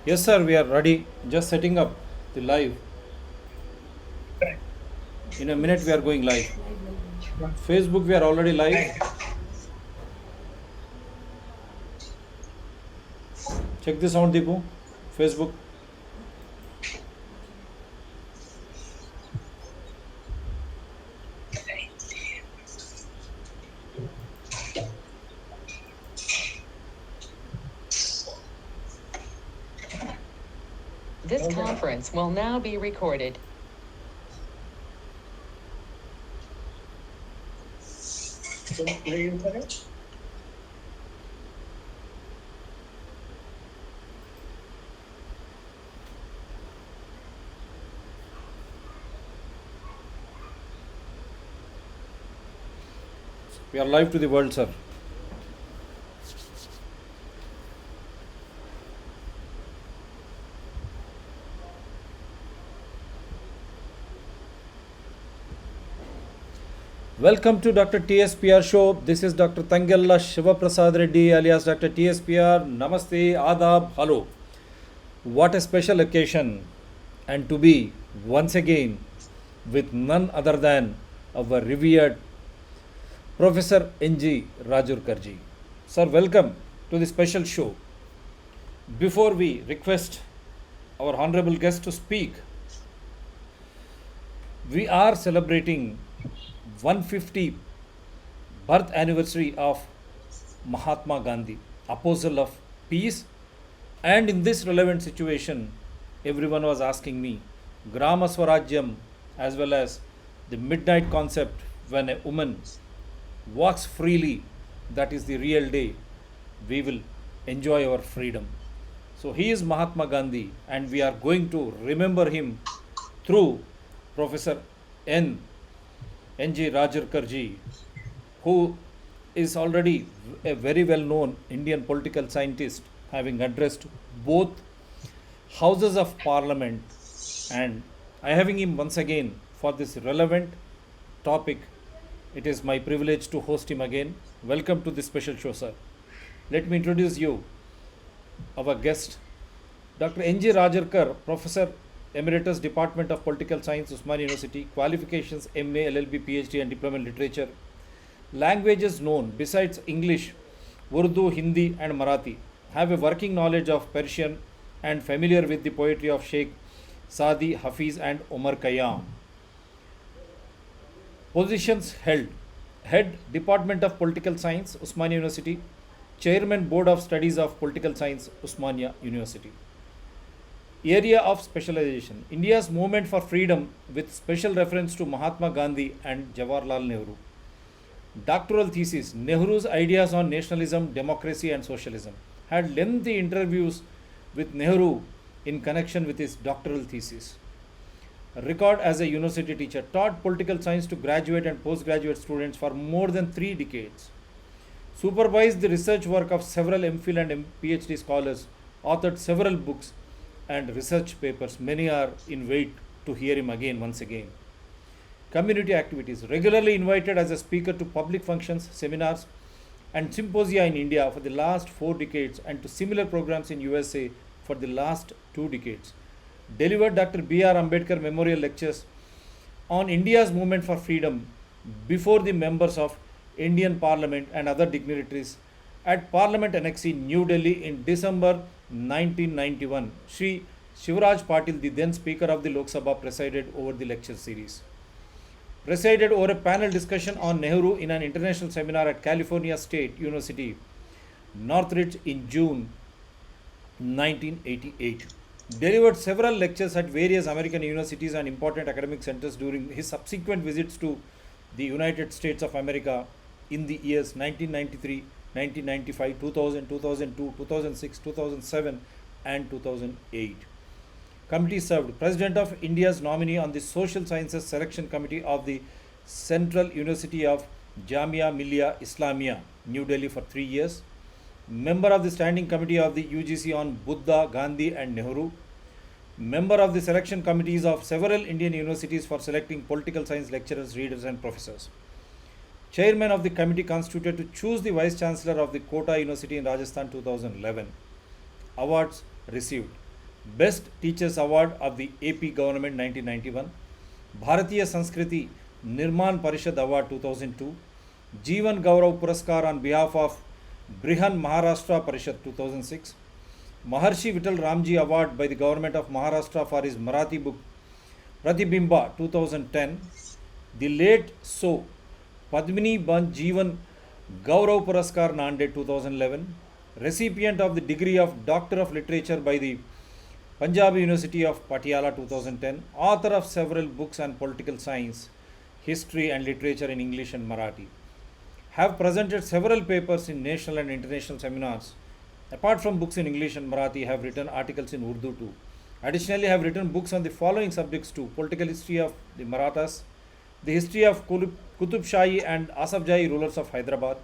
Yes, sir, we are ready. Just setting up the live. In a minute, we are going live. Facebook, we are already live. Right. Check this out, Deepu. Facebook. This conference will now be recorded. So, ready for it? We are live to the world, sir. Welcome to Dr. TSPR show. This is Dr. Tangella Shiva Prasad Reddy alias Dr. TSPR. Namaste, Adab, hello. What a special occasion, and to be once again with none other than our revered Professor N.G. Rajurkar-ji. Sir, welcome to the special show. Before we request our honorable guest to speak, we are celebrating 150 birth anniversary of Mahatma Gandhi, apostle of peace. And in this relevant situation, everyone was asking me, Grama Swarajyam as well as the midnight concept, when a woman walks freely, that is the real day, we will enjoy our freedom. So he is Mahatma Gandhi, and we are going to remember him through Professor N.G.Rajurkar-ji, who is already a very well known Indian political scientist, having addressed both houses of parliament. And I having him once again for this relevant topic. It is my privilege to host him again. Welcome to this special show, sir. Let me introduce you, our guest, Dr. N.G. Rajurkar, Professor Emeritus Department of Political Science, Usmania University, qualifications MA, LLB, PhD and Diploma in Literature. Languages known besides English, Urdu, Hindi and Marathi. Have a working knowledge of Persian and familiar with the poetry of Sheikh Sadi, Hafiz and Omar Khayyam. Positions held: Head Department of Political Science, Usmania University, Chairman Board of Studies of Political Science, Usmania University. Area of specialization: India's movement for freedom with special reference to Mahatma Gandhi and Jawaharlal Nehru. Doctoral thesis: Nehru's ideas on nationalism, democracy and socialism. Had lengthy interviews with Nehru in connection with his doctoral thesis. Record as a university teacher, taught political science to graduate and postgraduate students for more than 3 decades. Supervised the research work of several MPhil and PhD scholars, authored several books and research papers. Many are in wait to hear him again, once again. Community activities: regularly invited as a speaker to public functions, seminars and symposia in India for the last 4 decades and to similar programs in USA for the last 2 decades. Delivered Dr. B.R. Ambedkar Memorial Lectures on India's movement for freedom before the members of Indian Parliament and other dignitaries at Parliament Annex in New Delhi in December 1991. Sri Shivraj Patil, the then Speaker of the Lok Sabha, presided over the lecture series. Presided over a panel discussion on Nehru in an international seminar at California State University, Northridge in June 1988. Delivered several lectures at various American universities and important academic centers during his subsequent visits to the United States of America in the years 1993, 1995, 2000, 2002, 2006, 2007 and 2008. Committee served: President of India's nominee on the Social Sciences Selection Committee of the Central University of Jamia Millia Islamia, New Delhi for 3 years. Member of the Standing Committee of the UGC on Buddha, Gandhi and Nehru. Member of the selection committees of several Indian universities for selecting political science lecturers, readers and professors. Chairman of the committee constituted to choose the Vice Chancellor of the Kota University in Rajasthan 2011. Awards received: Best Teachers Award of the AP Government 1991, Bharatiya Sanskriti Nirman Parishad Award 2002, Jeevan Gaurav Puraskar on behalf of Brihan Maharashtra Parishad 2006, Maharshi Vital Ramji Award by the Government of Maharashtra for his Marathi book Pratibimba 2010, the late So Padmini Ban Jeevan Gaurav Puraskar Nanded 2011, recipient of the degree of Doctor of Literature by the Punjab University of Patiala 2010, author of several books on political science, history and literature in English and Marathi. Have presented several papers in national and international seminars. Apart from books in English and Marathi, have written articles in Urdu too. Additionally, have written books on the following subjects too: political history of the Marathas, the history of Qutub Shahi and Asafjahi rulers of Hyderabad,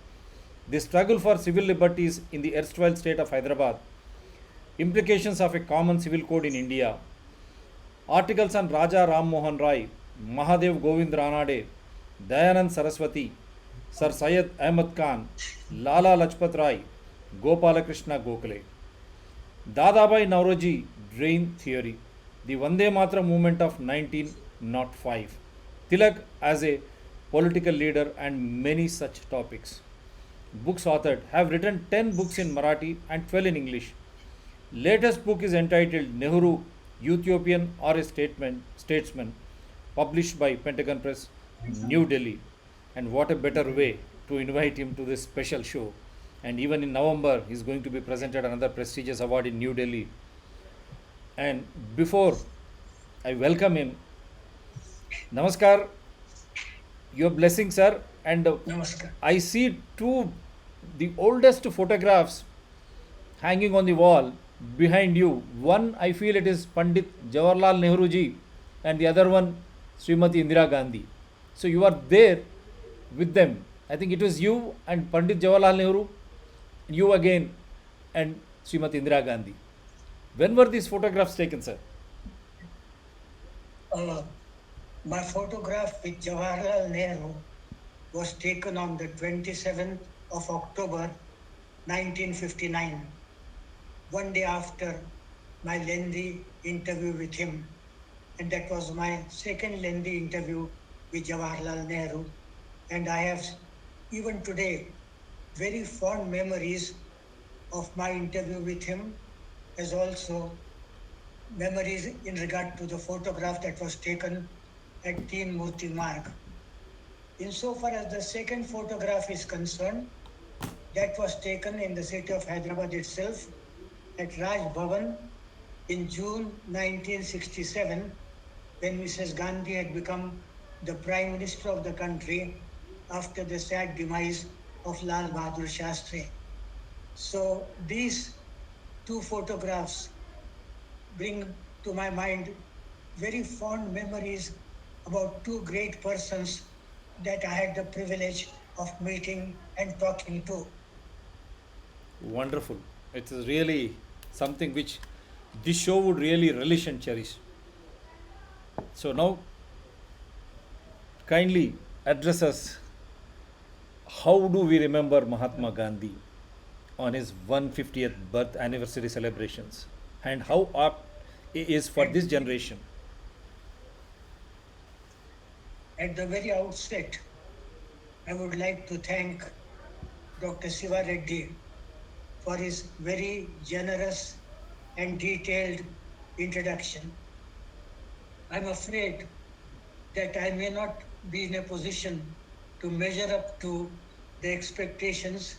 the struggle for civil liberties in the erstwhile state of Hyderabad, implications of a common civil code in India, articles on Raja Ram Mohan Rai, Mahadev Govind Ranade, Dayanand Saraswati, Sir Syed Ahmad Khan, Lala Lajpat Rai, Gopalakrishna Gokhale. Dadabhai Nauroji Drain Theory, the Vande Matra movement of 1905, Tilak as a political leader, and many such topics. Books authored: have written 10 books in Marathi and 12 in English. Latest book is entitled Nehru, Utopian or a Statesman, published by Pentagon Press, New Delhi. And what a better way to invite him to this special show. And even in November, he is going to be presented another prestigious award in New Delhi. And before I welcome him, Namaskar, your blessing, sir. And Namaskar. I see the oldest photographs hanging on the wall behind you. One, I feel it is Pandit Jawaharlal Nehru ji, and the other one, Srimati Indira Gandhi. So you are there with them. I think it was you and Pandit Jawaharlal Nehru, you again, and Srimati Indira Gandhi. When were these photographs taken, sir? My photograph with Jawaharlal Nehru was taken on the 27th of October 1959, one day after my lengthy interview with him. And that was my second lengthy interview with Jawaharlal Nehru. And I have, even today, very fond memories of my interview with him, as also memories in regard to the photograph that was taken at Teen Murti Marg. Insofar as the second photograph is concerned, that was taken in the city of Hyderabad itself at Raj Bhavan in June 1967, when Mrs. Gandhi had become the Prime Minister of the country after the sad demise of Lal Bahadur Shastri. So these two photographs bring to my mind very fond memories about two great persons that I had the privilege of meeting and talking to. Wonderful. It is really something which this show would really relish and cherish. So now, kindly address us. How do we remember Mahatma Gandhi on his 150th birth anniversary celebrations, and how apt it is for this generation? At the very outset, I would like to thank Dr. Siva Reddy for his very generous and detailed introduction. I'm afraid that I may not be in a position to measure up to the expectations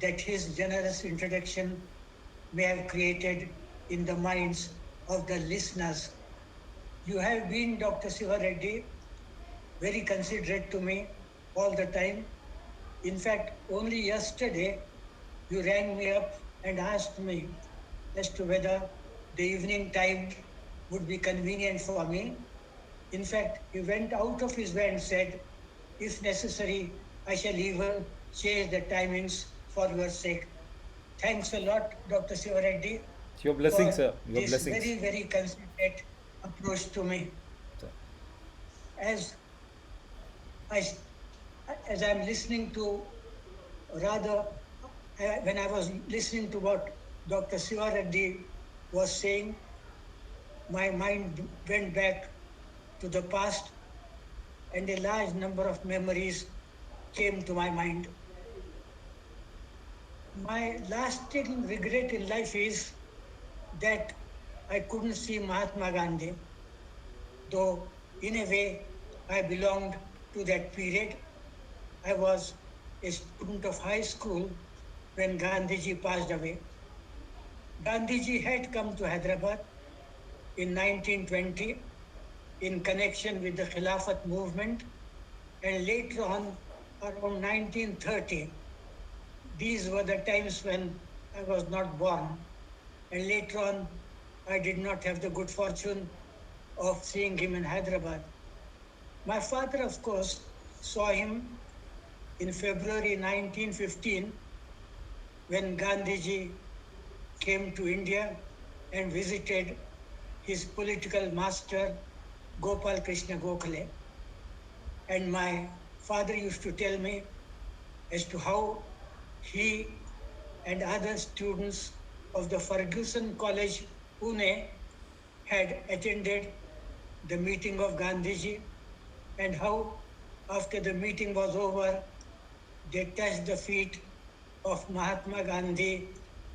that his generous introduction may have created in the minds of the listeners. You have been, Dr. Siva Reddy, very considerate to me all the time. In fact, only yesterday, you rang me up and asked me as to whether the evening time would be convenient for me. In fact, he went out of his way and said, if necessary, I shall even change the timings for your sake. Thanks a lot, Dr. Siva Reddy. Your blessings, for sir. Your this blessings. very, very considerate approach to me. Sir. As I'm listening to, rather, when I was listening to what Dr. Siva Reddy was saying, my mind went back to the past and a large number of memories came to my mind. My lasting regret in life is that I couldn't see Mahatma Gandhi, though in a way I belonged to that period. I was a student of high school when Gandhiji passed away. Gandhiji had come to Hyderabad in 1920 in connection with the Khilafat movement, and later on, around 1930, these were the times when I was not born. And later on, I did not have the good fortune of seeing him in Hyderabad. My father, of course, saw him in February 1915 when Gandhiji came to India and visited his political master, Gopal Krishna Gokhale. And my father used to tell me as to how he and other students of the Ferguson College, Pune, had attended the meeting of Gandhiji, and how, after the meeting was over, they touched the feet of Mahatma Gandhi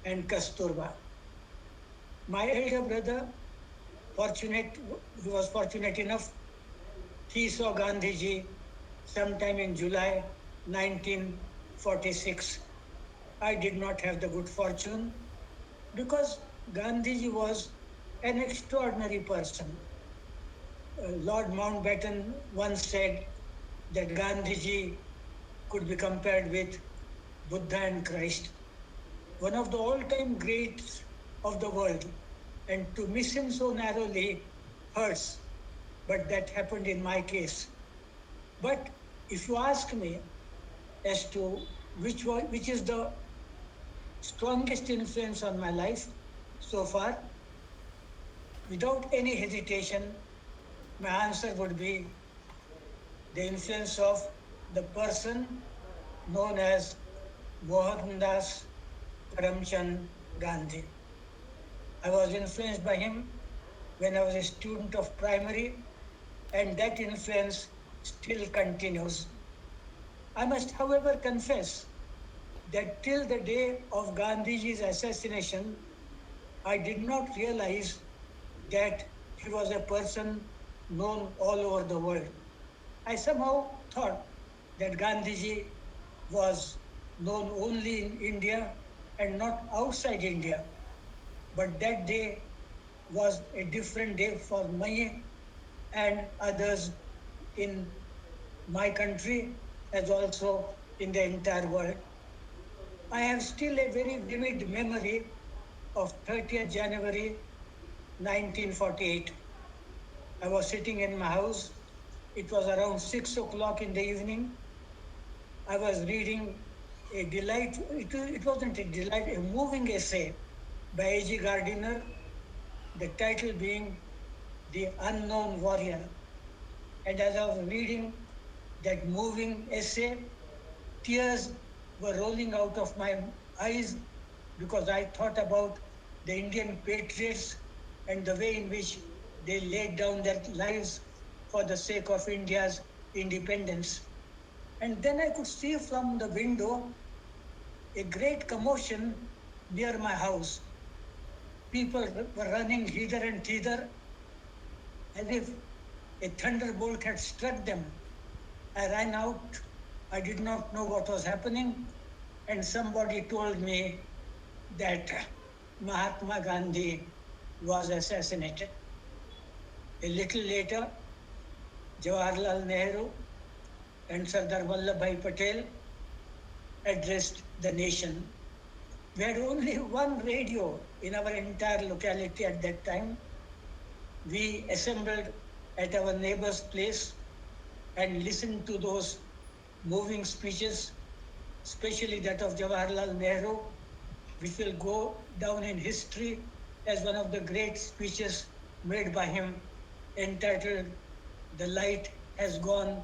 and Kasturba. My elder brother, he was fortunate enough, he saw Gandhiji sometime in July 1946. I did not have the good fortune because Gandhiji was an extraordinary person. Lord Mountbatten once said that Gandhiji could be compared with Buddha and Christ, one of the all-time greats of the world. And to miss him so narrowly hurts, but that happened in my case. But if you ask me as to which is the strongest influence on my life so far, without any hesitation, my answer would be the influence of the person known as Mohandas Karamchand Gandhi. I was influenced by him when I was a student of primary, and that influence still continues. I must, however, confess that till the day of Gandhiji's assassination, I did not realize that he was a person known all over the world. I somehow thought that Gandhiji was known only in India and not outside India. But that day was a different day for me and others in my country as also in the entire world. I have still a very vivid memory of 30th January 1948. I was sitting in my house. It was around 6 o'clock in the evening. I was reading it wasn't a delight, a moving essay by A.G. Gardiner, the title being The Unknown Warrior. And as I was reading that moving essay, tears were rolling out of my eyes because I thought about the Indian patriots and the way in which they laid down their lives for the sake of India's independence. And then I could see from the window a great commotion near my house. People were running hither and thither as if a thunderbolt had struck them. I ran out. I did not know what was happening. And somebody told me that Mahatma Gandhi was assassinated. A little later, Jawaharlal Nehru and Sardar Vallabhbhai Patel addressed the nation. We had only one radio in our entire locality at that time. We assembled at our neighbor's place and listened to those moving speeches, especially that of Jawaharlal Nehru, which will go down in history as one of the great speeches made by him, entitled The Light Has Gone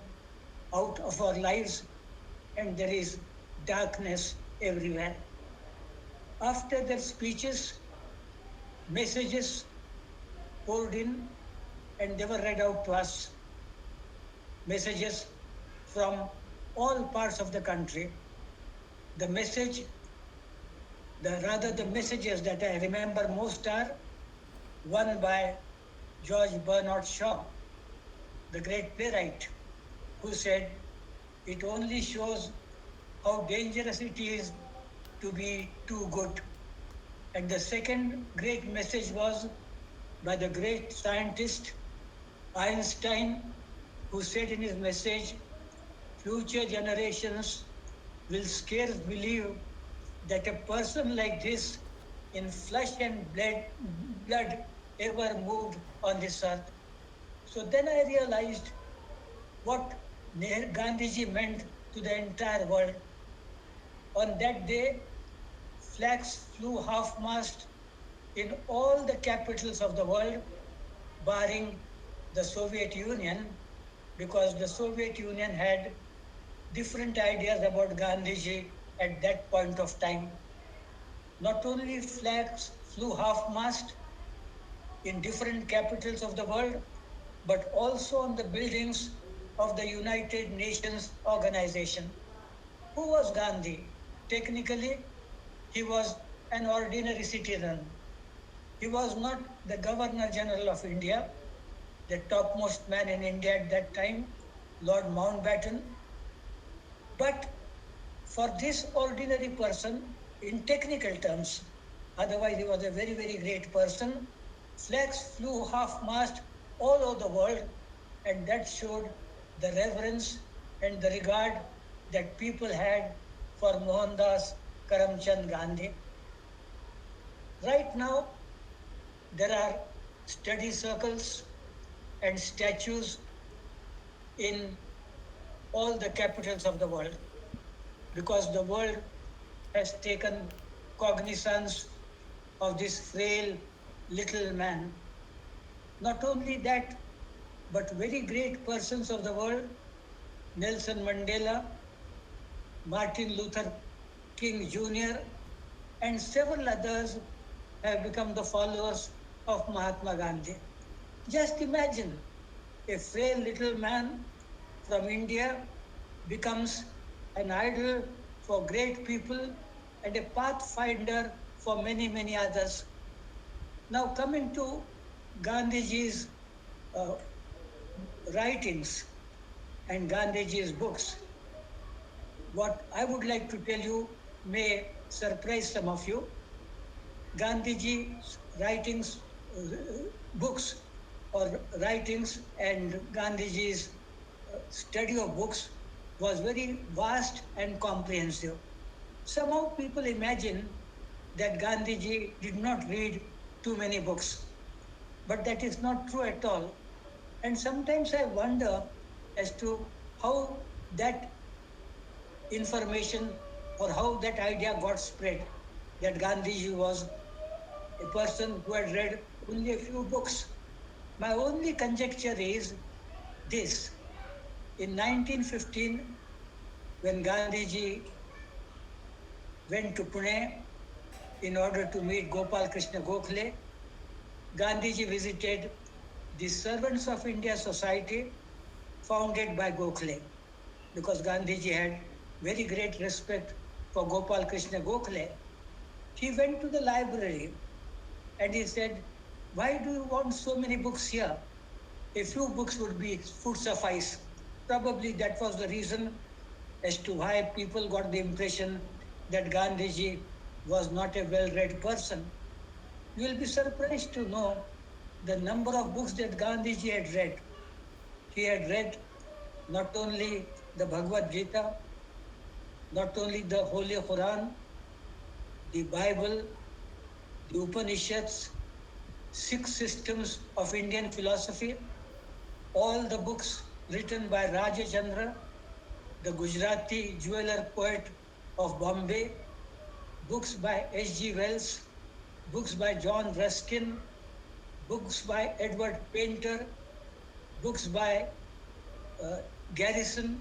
Out of Our Lives and There Is Darkness Everywhere. After their speeches, messages poured in and they were read out to us. Messages from all parts of the country. The messages that I remember most are one by George Bernard Shaw, the great playwright, who said, "It only shows how dangerous it is to be too good." And the second great message was by the great scientist Einstein, who said in his message, "Future generations will scarce believe that a person like this in flesh and blood ever moved on this earth." So then I realized what Gandhiji meant to the entire world. On that day, flags flew half-mast in all the capitals of the world, barring the Soviet Union, because the Soviet Union had different ideas about Gandhiji at that point of time. Not only flags flew half-mast in different capitals of the world, but also on the buildings of the United Nations organization. Who was Gandhi? Technically, he was an ordinary citizen. He was not the Governor General of India, the topmost man in India at that time, Lord Mountbatten. But for this ordinary person, in technical terms, otherwise he was a very, very great person, flags flew half-mast all over the world, and that showed the reverence and the regard that people had for Mohandas Karamchand Gandhi. Right now, there are study circles and statues in all the capitals of the world because the world has taken cognizance of this frail little man. Not only that, but very great persons of the world, Nelson Mandela, Martin Luther King Jr., and several others have become the followers of Mahatma Gandhi. Just imagine a frail little man from India becomes an idol for great people and a pathfinder for many, many others. Now, coming to Gandhiji's uh, writings and Gandhiji's books, what I would like to tell you may surprise some of you. Gandhiji's writings, books or writings, and Gandhiji's study of books was very vast and comprehensive. Somehow people imagine that Gandhiji did not read too many books, but that is not true at all. And sometimes I wonder as to how that information or how that idea got spread that Gandhiji was a person who had read only a few books. My only conjecture is this. In 1915, when Gandhiji went to Pune in order to meet Gopal Krishna Gokhale, Gandhiji visited the Servants of India Society founded by Gokhale because Gandhiji had very great respect for Gopal Krishna Gokhale. He went to the library and he said, "Why do you want so many books here? A few books would suffice." Probably that was the reason as to why people got the impression that Gandhiji was not a well-read person. You will be surprised to know the number of books that Gandhiji had read. He had read not only the Bhagavad Gita, not only the Holy Quran, the Bible, the Upanishads, six systems of Indian philosophy, all the books written by Raja Chandra, the Gujarati jeweler poet of Bombay, books by H.G. Wells, books by John Ruskin, books by Edward Painter, books by uh, Garrison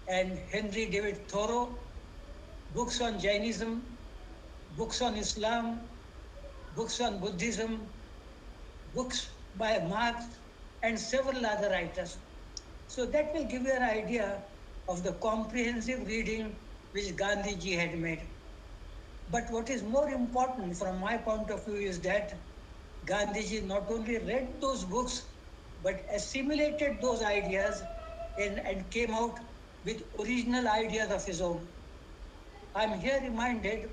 and Henry David Thoreau, books on Jainism, books on Islam, books on Buddhism, books by Marx and several other writers. So that will give you an idea of the comprehensive reading which Gandhiji had made. But what is more important from my point of view is that Gandhiji not only read those books, but assimilated those ideas and came out with original ideas of his own. I'm here reminded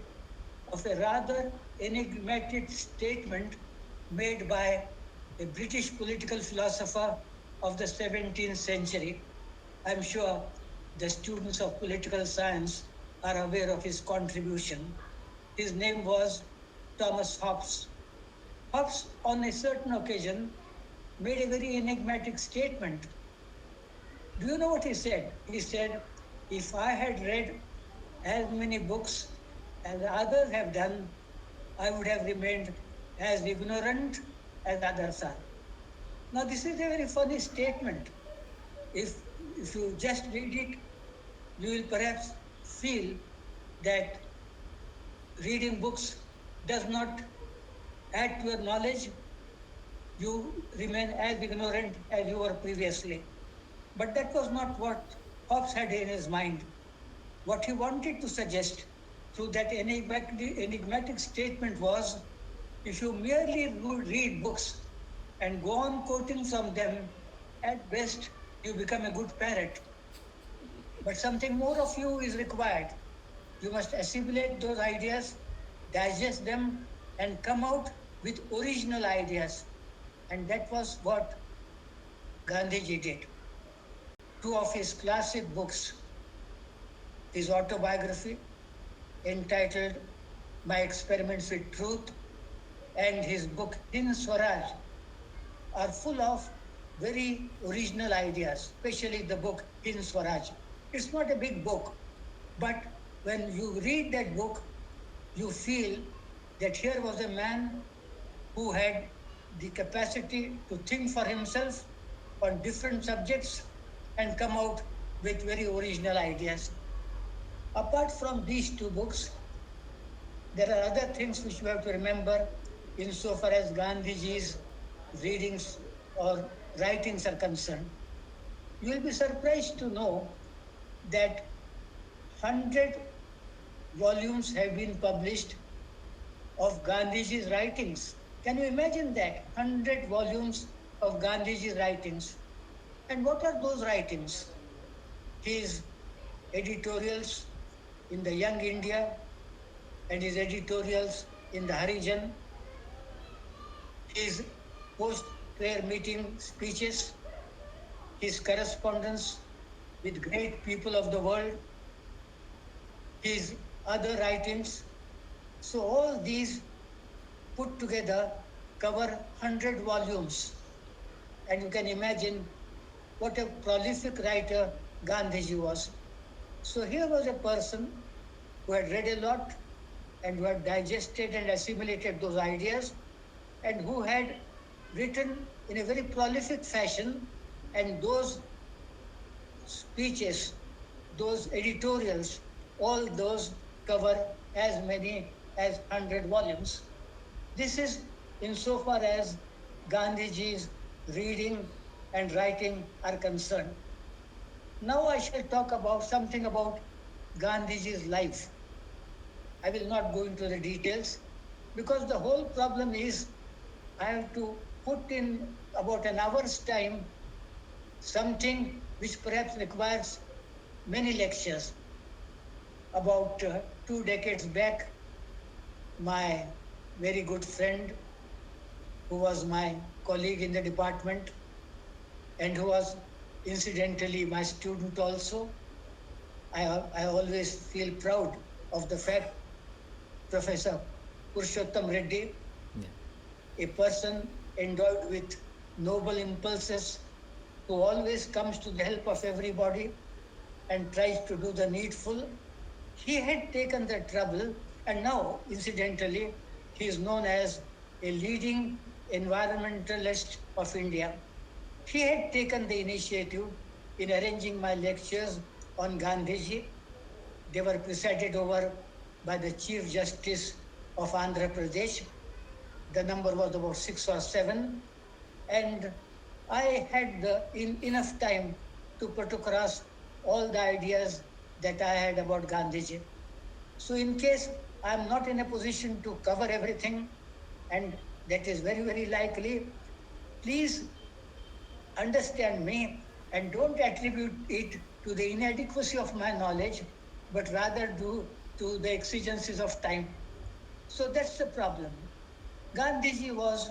of a rather enigmatic statement made by a British political philosopher of the 17th century. I'm sure the students of political science are aware of his contribution. His name was Thomas Hobbes. Hobbes, on a certain occasion, made a very enigmatic statement. Do you know what he said? He said, if I had read as many books as others have done, I would have remained as ignorant as others are. Now, this is a very funny statement. If, if you just read it, you will perhaps feel that reading books does not add to your knowledge. You remain as ignorant as you were previously. But that was not what Hobbes had in his mind. What he wanted to suggest through that enigmatic statement was, if you merely read books and go on quoting from them, at best you become a good parrot. But something more of you is required. You must assimilate those ideas, digest them, and come out with original ideas. And that was what Gandhiji did. Two of his classic books, his autobiography entitled My Experiments with Truth and his book Hind Swaraj, are full of very original ideas, especially the book Hind Swaraj. It's not a big book, but when you read that book, you feel that here was a man who had the capacity to think for himself on different subjects and come out with very original ideas. Apart from these two books, there are other things which you have to remember insofar as Gandhiji's readings or writings are concerned. You will be surprised to know that 100 volumes have been published of Gandhiji's writings. Can you imagine that? 100 volumes of Gandhiji's writings. And what are those writings? His editorials in the Young India and his editorials in the Harijan, his post-prayer meeting speeches, his correspondence with great people of the world, his other writings. So all these put together cover 100 volumes. And you can imagine what a prolific writer Gandhiji was. So here was a person who had read a lot and who had digested and assimilated those ideas and who had written in a very prolific fashion, and those speeches, those editorials, all those cover as many as 100 volumes. This is insofar as Gandhiji's reading and writing are concerned. Now I shall talk about something about Gandhiji's life. I will not go into the details because the whole problem is I have to put in about an hour's time something which perhaps requires many lectures. About 2 decades back, my very good friend, who was my colleague in the department and who was incidentally my student also, I always feel proud of the fact, Professor Purushottam Reddy, a person endowed with noble impulses, who always comes to the help of everybody and tries to do the needful. He had taken the trouble, and now, incidentally, he is known as a leading environmentalist of India. He had taken the initiative in arranging my lectures on Gandhiji. They were presided over by the Chief Justice of Andhra Pradesh. The number was about 6 or 7. and I had enough time to put across all the ideas that I had about Gandhiji. So, in case I'm not in a position to cover everything, and that is very, very likely, please understand me and don't attribute it to the inadequacy of my knowledge, but rather due to the exigencies of time. So that's the problem. Gandhiji was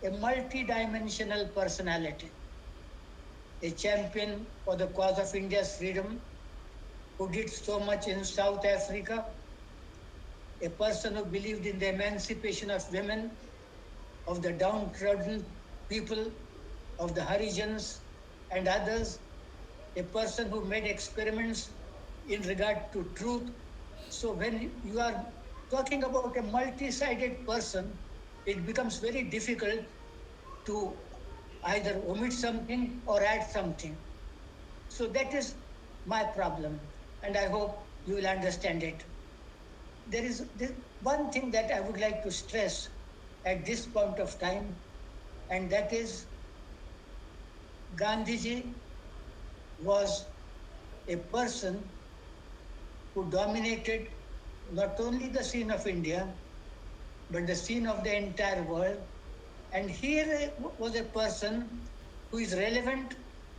a multi-dimensional personality, a champion for the cause of India's freedom, who did so much in South Africa, a person who believed in the emancipation of women, of the downtrodden people, of the Harijans and others, a person who made experiments in regard to truth. So when you are talking about a multi-sided person, it becomes very difficult to either omit something or add something. So that is my problem, and I hope you will understand it. There is one thing that I would like to stress at this point of time, and that is Gandhiji was a person who dominated not only the scene of India, but the scene of the entire world. And here was a person who is relevant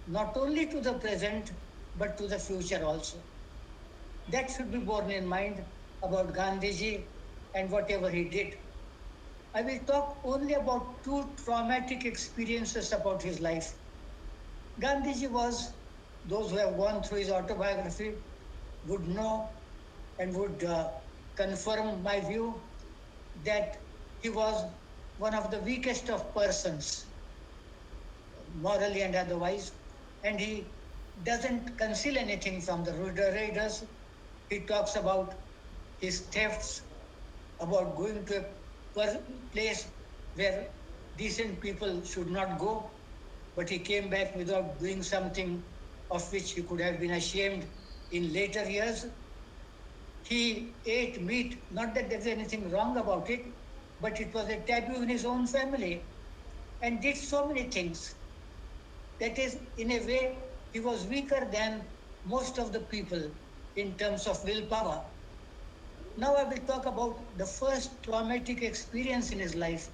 not only to the present, but to the future also. That should be borne in mind about Gandhiji and whatever he did. I will talk only about two traumatic experiences about his life. Gandhiji was, those who have gone through his autobiography would know and would confirm my view that he was one of the weakest of persons, morally and otherwise, and he doesn't conceal anything from the readers. He talks about his thefts, about going to a place where decent people should not go, but he came back without doing something of which he could have been ashamed in later years. He ate meat, not that there's anything wrong about it, but it was a taboo in his own family, and did so many things. That is, in a way, he was weaker than most of the people in terms of willpower. Now I will talk about the first traumatic experience in his life,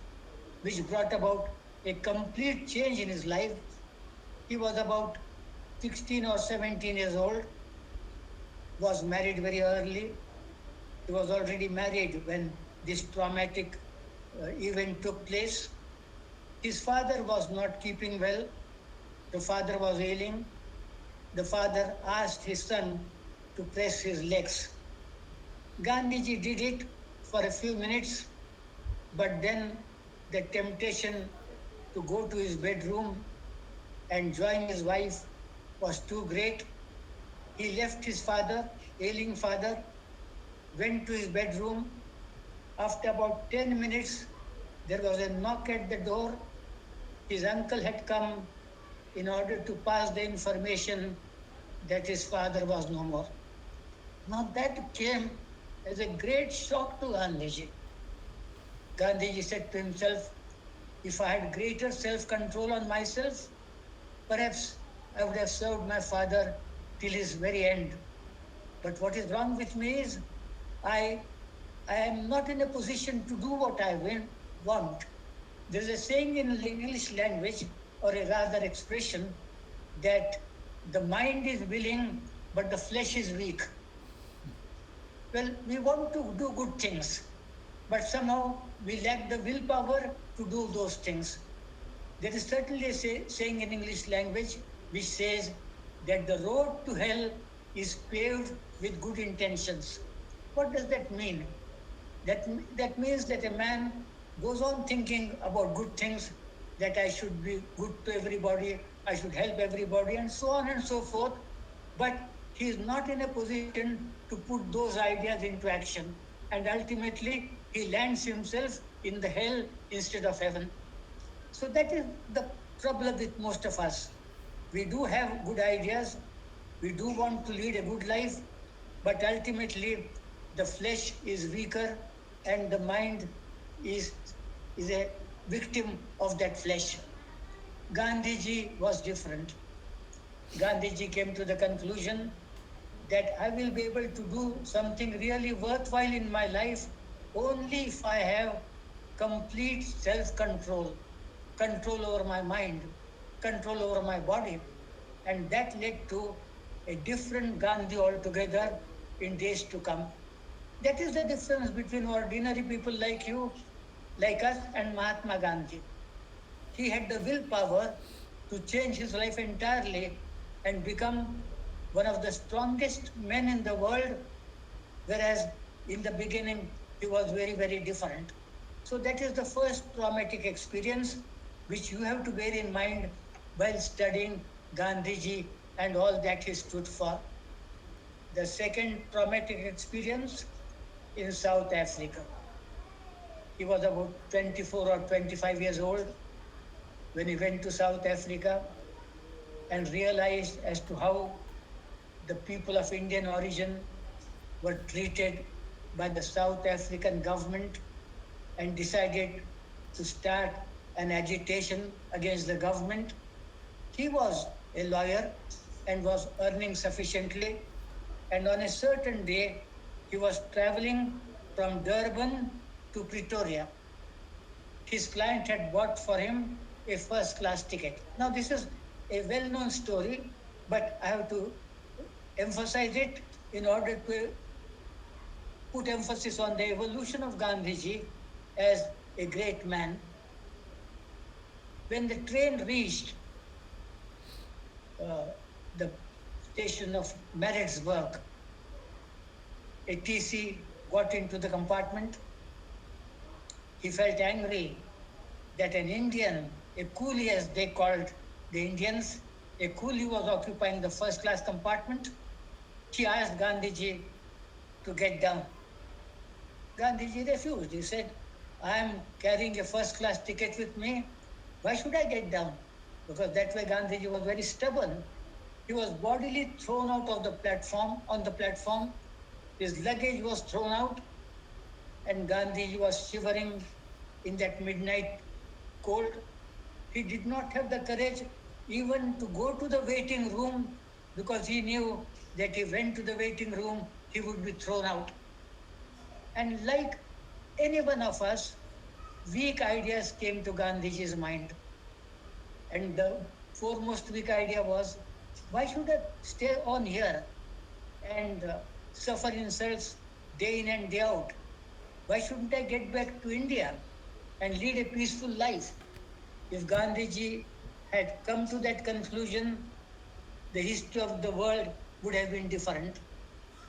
which brought about a complete change in his life. He was about 16 or 17 years old, was married very early. He was already married when this traumatic event took place. His father was not keeping well. The father was ailing. The father asked his son to press his legs. Gandhiji did it for a few minutes, but then the temptation to go to his bedroom and join his wife was too great. He left his father, ailing father, went to his bedroom. After about 10 minutes, there was a knock at the door. His uncle had come in order to pass the information that his father was no more. Now that came as a great shock to Gandhiji. Gandhiji said to himself, if I had greater self-control on myself, perhaps I would have served my father till his very end. But what is wrong with me is I am not in a position to do what I want. There is a saying in the English language, or a rather expression, that the mind is willing, but the flesh is weak. Well, we want to do good things, but somehow we lack the willpower to do those things. There is certainly a saying in English language which says that the road to hell is paved with good intentions. What does that mean? That means that a man goes on thinking about good things, that I should be good to everybody, I should help everybody, and so on and so forth. But he is not in a position to put those ideas into action. And ultimately, he lands himself in the hell instead of heaven. So that is the trouble with most of us. We do have good ideas, we do want to lead a good life, but ultimately the flesh is weaker and the mind is a victim of that flesh. Gandhiji was different. Gandhiji came to the conclusion that I will be able to do something really worthwhile in my life only if I have complete self control, control over my mind, control over my body. And that led to a different Gandhi altogether in days to come. That is the difference between ordinary people like you, like us, and Mahatma Gandhi. He had the willpower to change his life entirely and become one of the strongest men in the world, whereas in the beginning he was very, very different. So that is the first traumatic experience which you have to bear in mind while studying Gandhiji and all that he stood for. The second traumatic experience in South Africa. He was about 24 or 25 years old when he went to South Africa and realized as to how the people of Indian origin were treated by the South African government and decided to start an agitation against the government. He was a lawyer and was earning sufficiently. And on a certain day, he was traveling from Durban to Pretoria. His client had bought for him a first class ticket. Now, this is a well known story, but I have to emphasize it in order to put emphasis on the evolution of Gandhiji as a great man. When the train reached uh, the station of Maritzburg, a TC got into the compartment. He felt angry that an Indian, a coolie as they called the Indians, a coolie was occupying the first class compartment. He asked Gandhiji to get down. Gandhiji refused. He said, I am carrying a first class ticket with me. Why should I get down? Because that way Gandhiji was very stubborn. He was bodily thrown out of the platform, on the platform. His luggage was thrown out, and Gandhiji was shivering in that midnight cold. He did not have the courage even to go to the waiting room because he knew that if he went to the waiting room, he would be thrown out. And like any one of us, weak ideas came to Gandhiji's mind. And the foremost weak idea was, why should I stay on here and suffer insults day in and day out? Why shouldn't I get back to India and lead a peaceful life? If Gandhiji had come to that conclusion, the history of the world would have been different.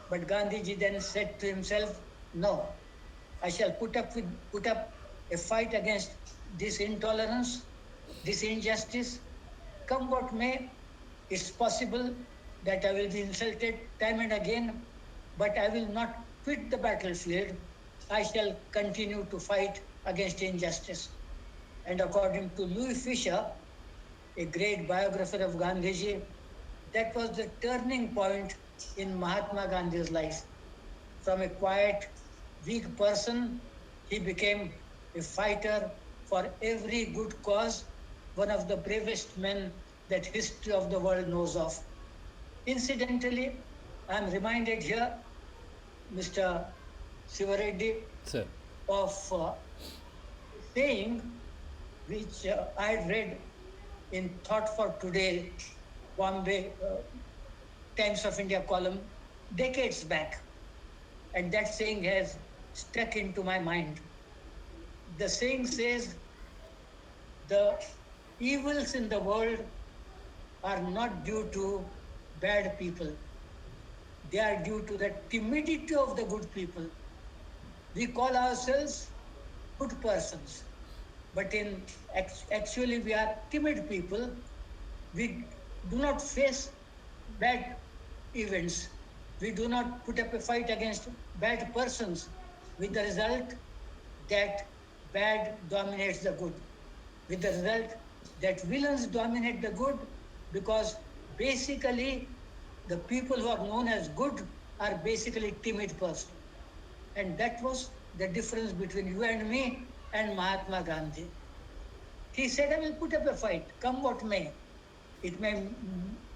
But Gandhiji then said to himself, no, I shall put up a fight against this intolerance, this injustice. Come what may, it's possible that I will be insulted time and again, but I will not quit the battlefield. I shall continue to fight against injustice. And according to Louis Fisher, a great biographer of Gandhiji, that was the turning point in Mahatma Gandhi's life. From a quiet, weak person, he became a fighter for every good cause, one of the bravest men that history of the world knows of. Incidentally, I am reminded here, Mr. Sivareddy, Sir. of saying which I had read in Thought for Today, Bombay Times of India column, decades back. And that saying has stuck into my mind. The saying says, the evils in the world are not due to bad people. They are due to the timidity of the good people. We call ourselves good persons, but actually we are timid people. We do not face bad events. We do not put up a fight against bad persons, with the result that bad dominates the good, with the result that villains dominate the good, because basically the people who are known as good are basically timid persons. And that was the difference between you and me and Mahatma Gandhi. He said, I will put up a fight, come what may. It may,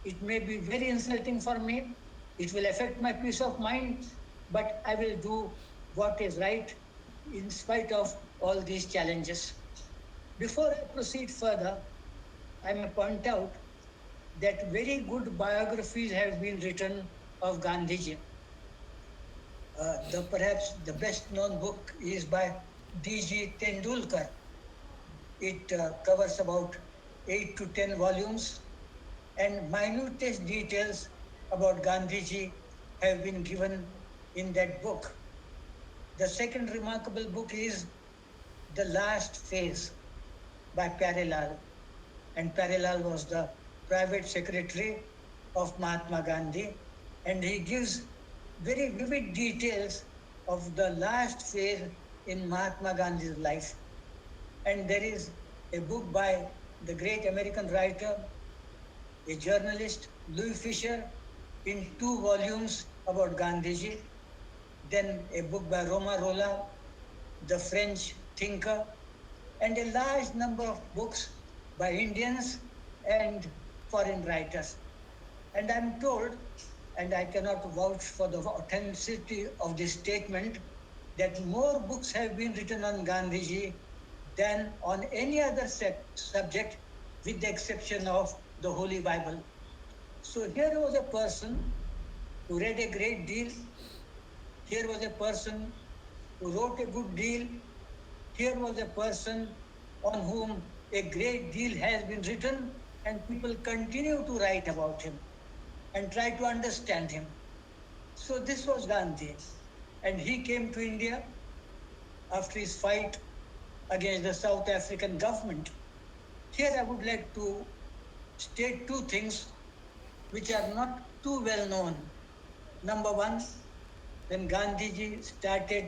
it may be very insulting for me. It will affect my peace of mind, but I will do what is right in spite of all these challenges. Before I proceed further, I may point out that very good biographies have been written of Gandhiji. Perhaps the best known book is by D.G. Tendulkar. It covers about 8 to 10 volumes, and minutest details about Gandhiji have been given in that book. The second remarkable book is The Last Phase by Pyarelal. And Pyarelal was the private secretary of Mahatma Gandhi, and he gives very vivid details of the last phase in Mahatma Gandhi's life. And there is a book by the great American writer, a journalist, Louis Fisher, in 2 volumes about Gandhiji. Then a book by Roma Rolla, the French thinker, and a large number of books by Indians and foreign writers. And I'm told, and I cannot vouch for the authenticity of this statement, that more books have been written on Gandhiji than on any other subject, with the exception of the Holy Bible. So here was a person who read a great deal. Here was a person who wrote a good deal. Here was a person on whom a great deal has been written, and people continue to write about him and try to understand him. So this was Gandhi, and he came to India after his fight against the South African government. Here I would like to state 2 things which are not too well known. Number one, when Gandhiji started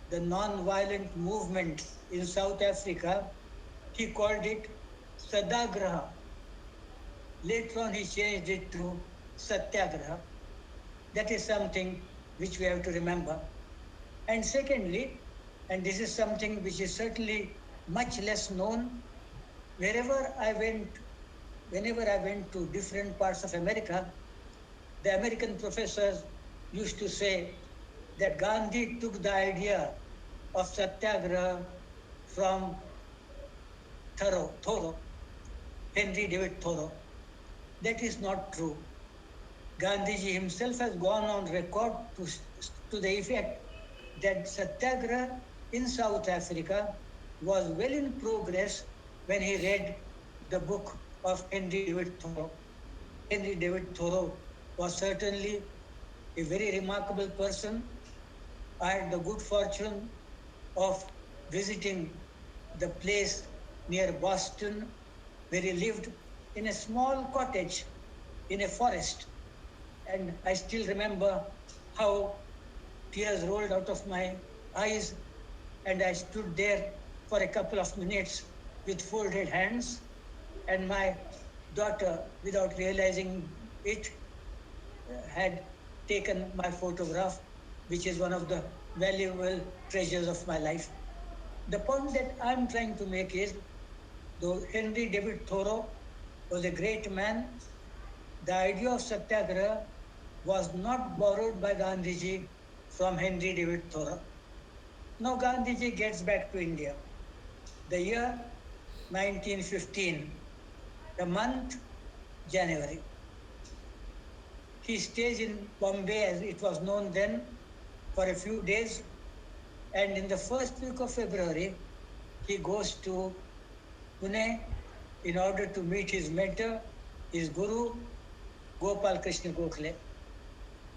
the non-violent movement in South Africa, he called it Sadagraha. Later on, he changed it to Satyagraha. That is something which we have to remember. And secondly, and this is something which is certainly much less known, whenever I went to different parts of America, the American professors used to say that Gandhi took the idea of Satyagraha from Thoreau, Henry David Thoreau. That is not true. Gandhiji himself has gone on record to the effect that Satyagraha in South Africa was well in progress when he read the book of Henry David Thoreau. Henry David Thoreau was certainly a very remarkable person. I had the good fortune of visiting the place near Boston where he lived in a small cottage in a forest. And I still remember how tears rolled out of my eyes, and I stood there for a couple of minutes with folded hands, and my daughter, without realizing it, had taken my photograph, which is one of the valuable treasures of my life. The point that I'm trying to make is, though Henry David Thoreau was a great man, the idea of Satyagraha was not borrowed by Gandhiji from Henry David Thoreau. Now Gandhiji gets back to India. The year 1915, the month January. He stays in Bombay, as it was known then, for a few days, and in the first week of February, he goes to Pune in order to meet his mentor, his guru, Gopal Krishna Gokhale.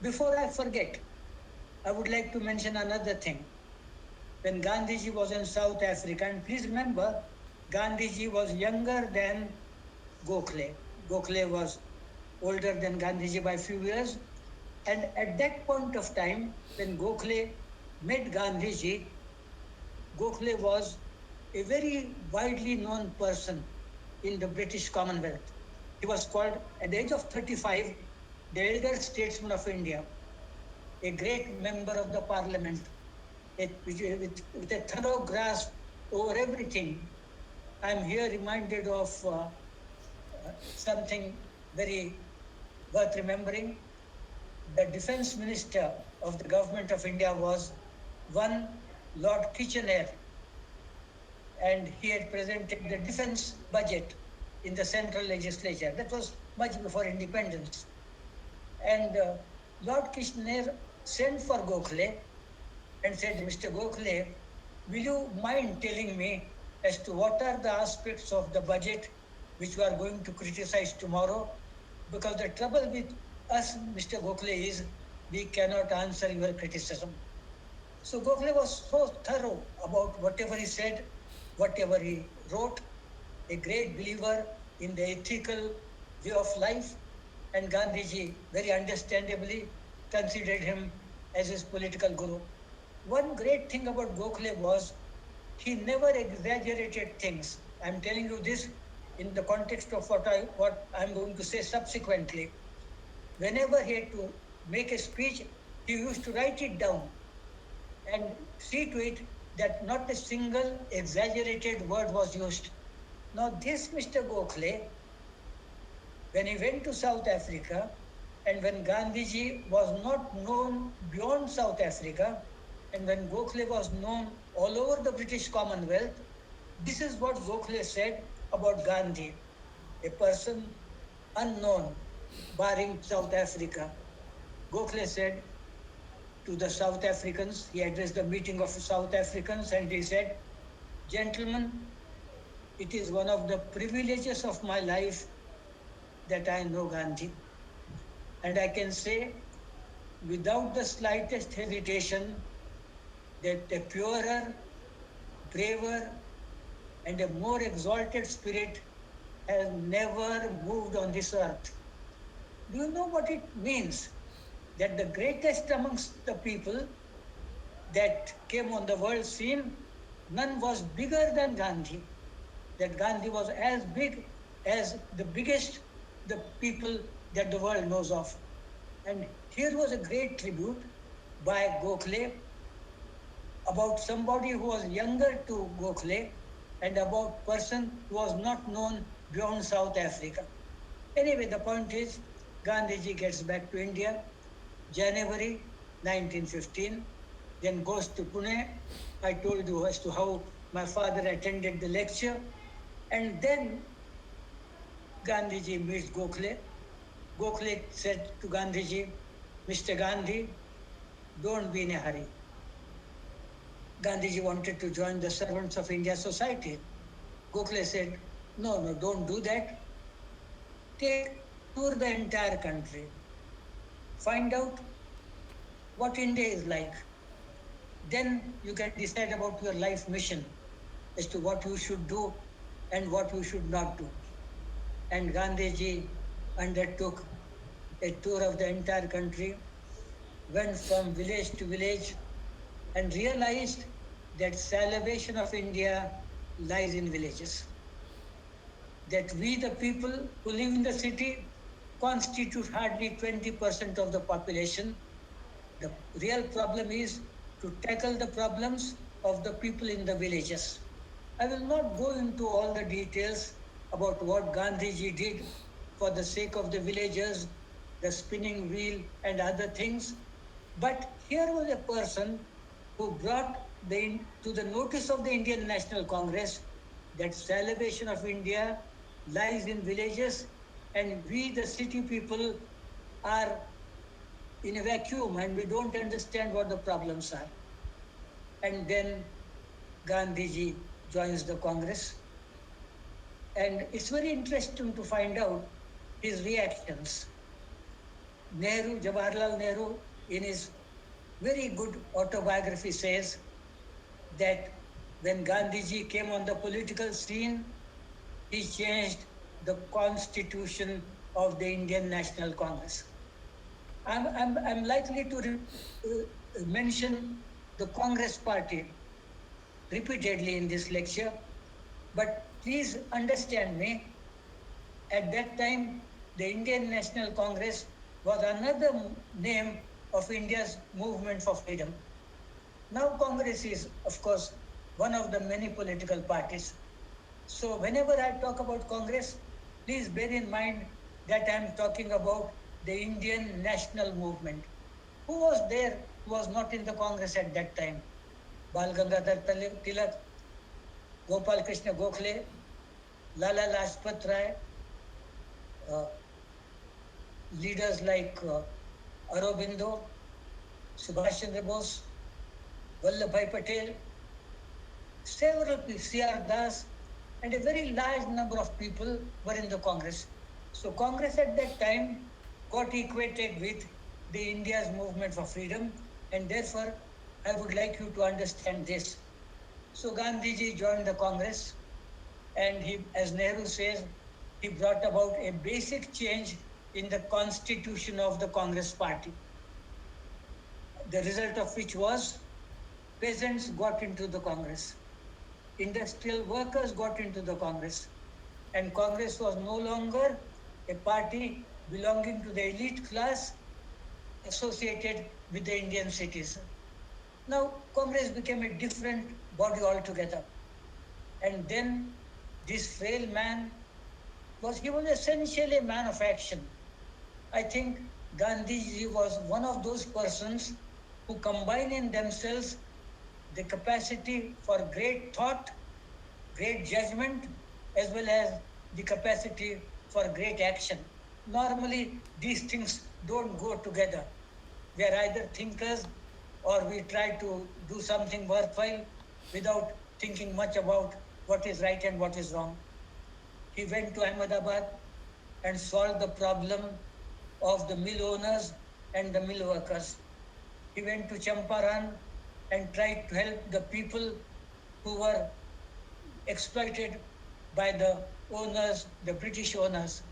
Before I forget, I would like to mention another thing. When Gandhiji was in South Africa, and please remember, Gandhiji was younger than Gokhale. Gokhale was older than Gandhiji by a few years. And at that point of time, when Gokhale met Gandhiji, Gokhale was a very widely known person in the British Commonwealth. He was called, at the age of 35, the elder statesman of India, a great member of the parliament, with a thorough grasp over everything. I'm here reminded of something very worth remembering. The defense minister of the government of India was one Lord Kitchener, and he had presented the defense budget in the central legislature. That was much before independence. And Lord Kitchener sent for Gokhale and said, Mr. Gokhale, will you mind telling me as to what are the aspects of the budget which we are going to criticize tomorrow? Because the trouble with us, Mr. Gokhale, is we cannot answer your criticism. So Gokhale was so thorough about whatever he said, whatever he wrote, a great believer in the ethical way of life, and Gandhiji very understandably considered him as his political guru. One great thing about Gokhale was he never exaggerated things. I'm telling you this in the context of what I'm going to say subsequently. Whenever he had to make a speech, he used to write it down and see to it that not a single exaggerated word was used. Now, this Mr. Gokhale, when he went to South Africa, and when Gandhiji was not known beyond South Africa, and when Gokhale was known all over the British Commonwealth, this is what Gokhale said about Gandhi, a person unknown, barring South Africa. Gokhale said to the South Africans, he addressed the meeting of South Africans, and he said, "Gentlemen, it is one of the privileges of my life that I know Gandhi. And I can say without the slightest hesitation that a purer, braver, and a more exalted spirit has never moved on this earth." Do you know what it means? That the greatest amongst the people that came on the world scene, none was bigger than Gandhi. That Gandhi was as big as the biggest the people that the world knows of. And here was a great tribute by Gokhale about somebody who was younger to Gokhale and about person who was not known beyond South Africa. Anyway, the point is, Gandhiji gets back to India, January 1915, then goes to Pune. I told you as to how my father attended the lecture. And then Gandhiji meets Gokhale. Gokhale said to Gandhiji, "Mr. Gandhi, don't be in a hurry." Gandhiji wanted to join the Servants of India Society. Gokhale said, no, don't do that. Tour the entire country. Find out what India is like. Then you can decide about your life mission as to what you should do and what you should not do. And Gandhiji undertook a tour of the entire country, went from village to village, and realized that salvation of India lies in villages. That we, the people who live in the city, constitute hardly 20% of the population. The real problem is to tackle the problems of the people in the villages. I will not go into all the details about what Gandhiji did for the sake of the villagers, the spinning wheel, and other things. But here was a person who brought to the notice of the Indian National Congress that salvation of India lies in villages, and we, the city people, are in a vacuum and we don't understand what the problems are. And then Gandhiji joins the Congress. And it's very interesting to find out his reactions. Jawaharlal Nehru, in his very good autobiography, says that when Gandhiji came on the political scene, he changed the constitution of the Indian National Congress. I'm likely to mention the Congress party repeatedly in this lecture, but please understand me. At that time, the Indian National Congress was another name of India's movement for freedom. Now Congress is, of course, one of the many political parties. So whenever I talk about Congress, please bear in mind that I am talking about the Indian national movement. Who was there who was not in the Congress at that time? Bal Gangadhar Tilak, Gopal Krishna Gokhale, Lala Lajpat Rai, uh, leaders like Aurobindo, Subhash Chandra Bose, Vallabhbhai Patel, several people, C.R. Das, and a very large number of people were in the Congress. So Congress at that time got equated with the India's movement for freedom, and therefore I would like you to understand this. So Gandhiji joined the Congress, and he, as Nehru says, he brought about a basic change in the constitution of the Congress party. The result of which was peasants got into the Congress, industrial workers got into the Congress, and Congress was no longer a party belonging to the elite class associated with the Indian citizen. Now, Congress became a different body altogether. And then this frail man he was essentially a man of action. I think Gandhiji was one of those persons who combine in themselves the capacity for great thought, great judgment, as well as the capacity for great action. Normally, these things don't go together. We are either thinkers or we try to do something worthwhile without thinking much about what is right and what is wrong. He went to Ahmedabad and solved the problem of the mill owners and the mill workers. He went to Champaran and tried to help the people who were exploited by the owners, the British owners.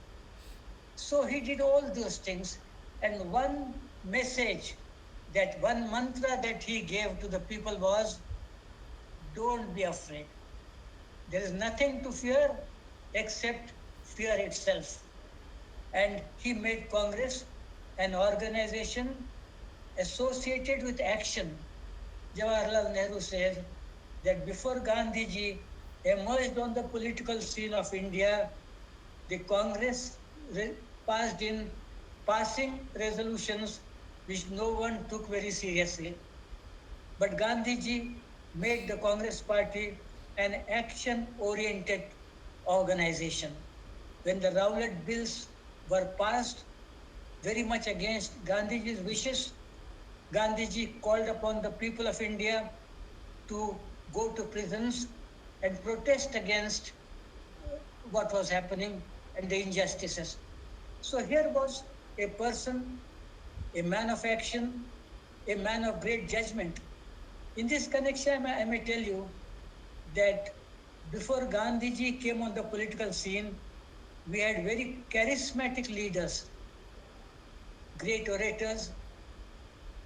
So he did all those things. And one message, that one mantra that he gave to the people was, don't be afraid. There is nothing to fear except fear itself. And he made Congress an organization associated with action. Jawaharlal Nehru says that before Gandhiji emerged on the political scene of India, the Congress passed in passing resolutions which no one took very seriously. But Gandhiji made the Congress party an action-oriented organization. When the Rowlatt bills were passed, very much against Gandhiji's wishes, Gandhiji called upon the people of India to go to prisons and protest against what was happening and the injustices. So here was a person, a man of action, a man of great judgment. In this connection, I may tell you that before Gandhiji came on the political scene, we had very charismatic leaders, great orators,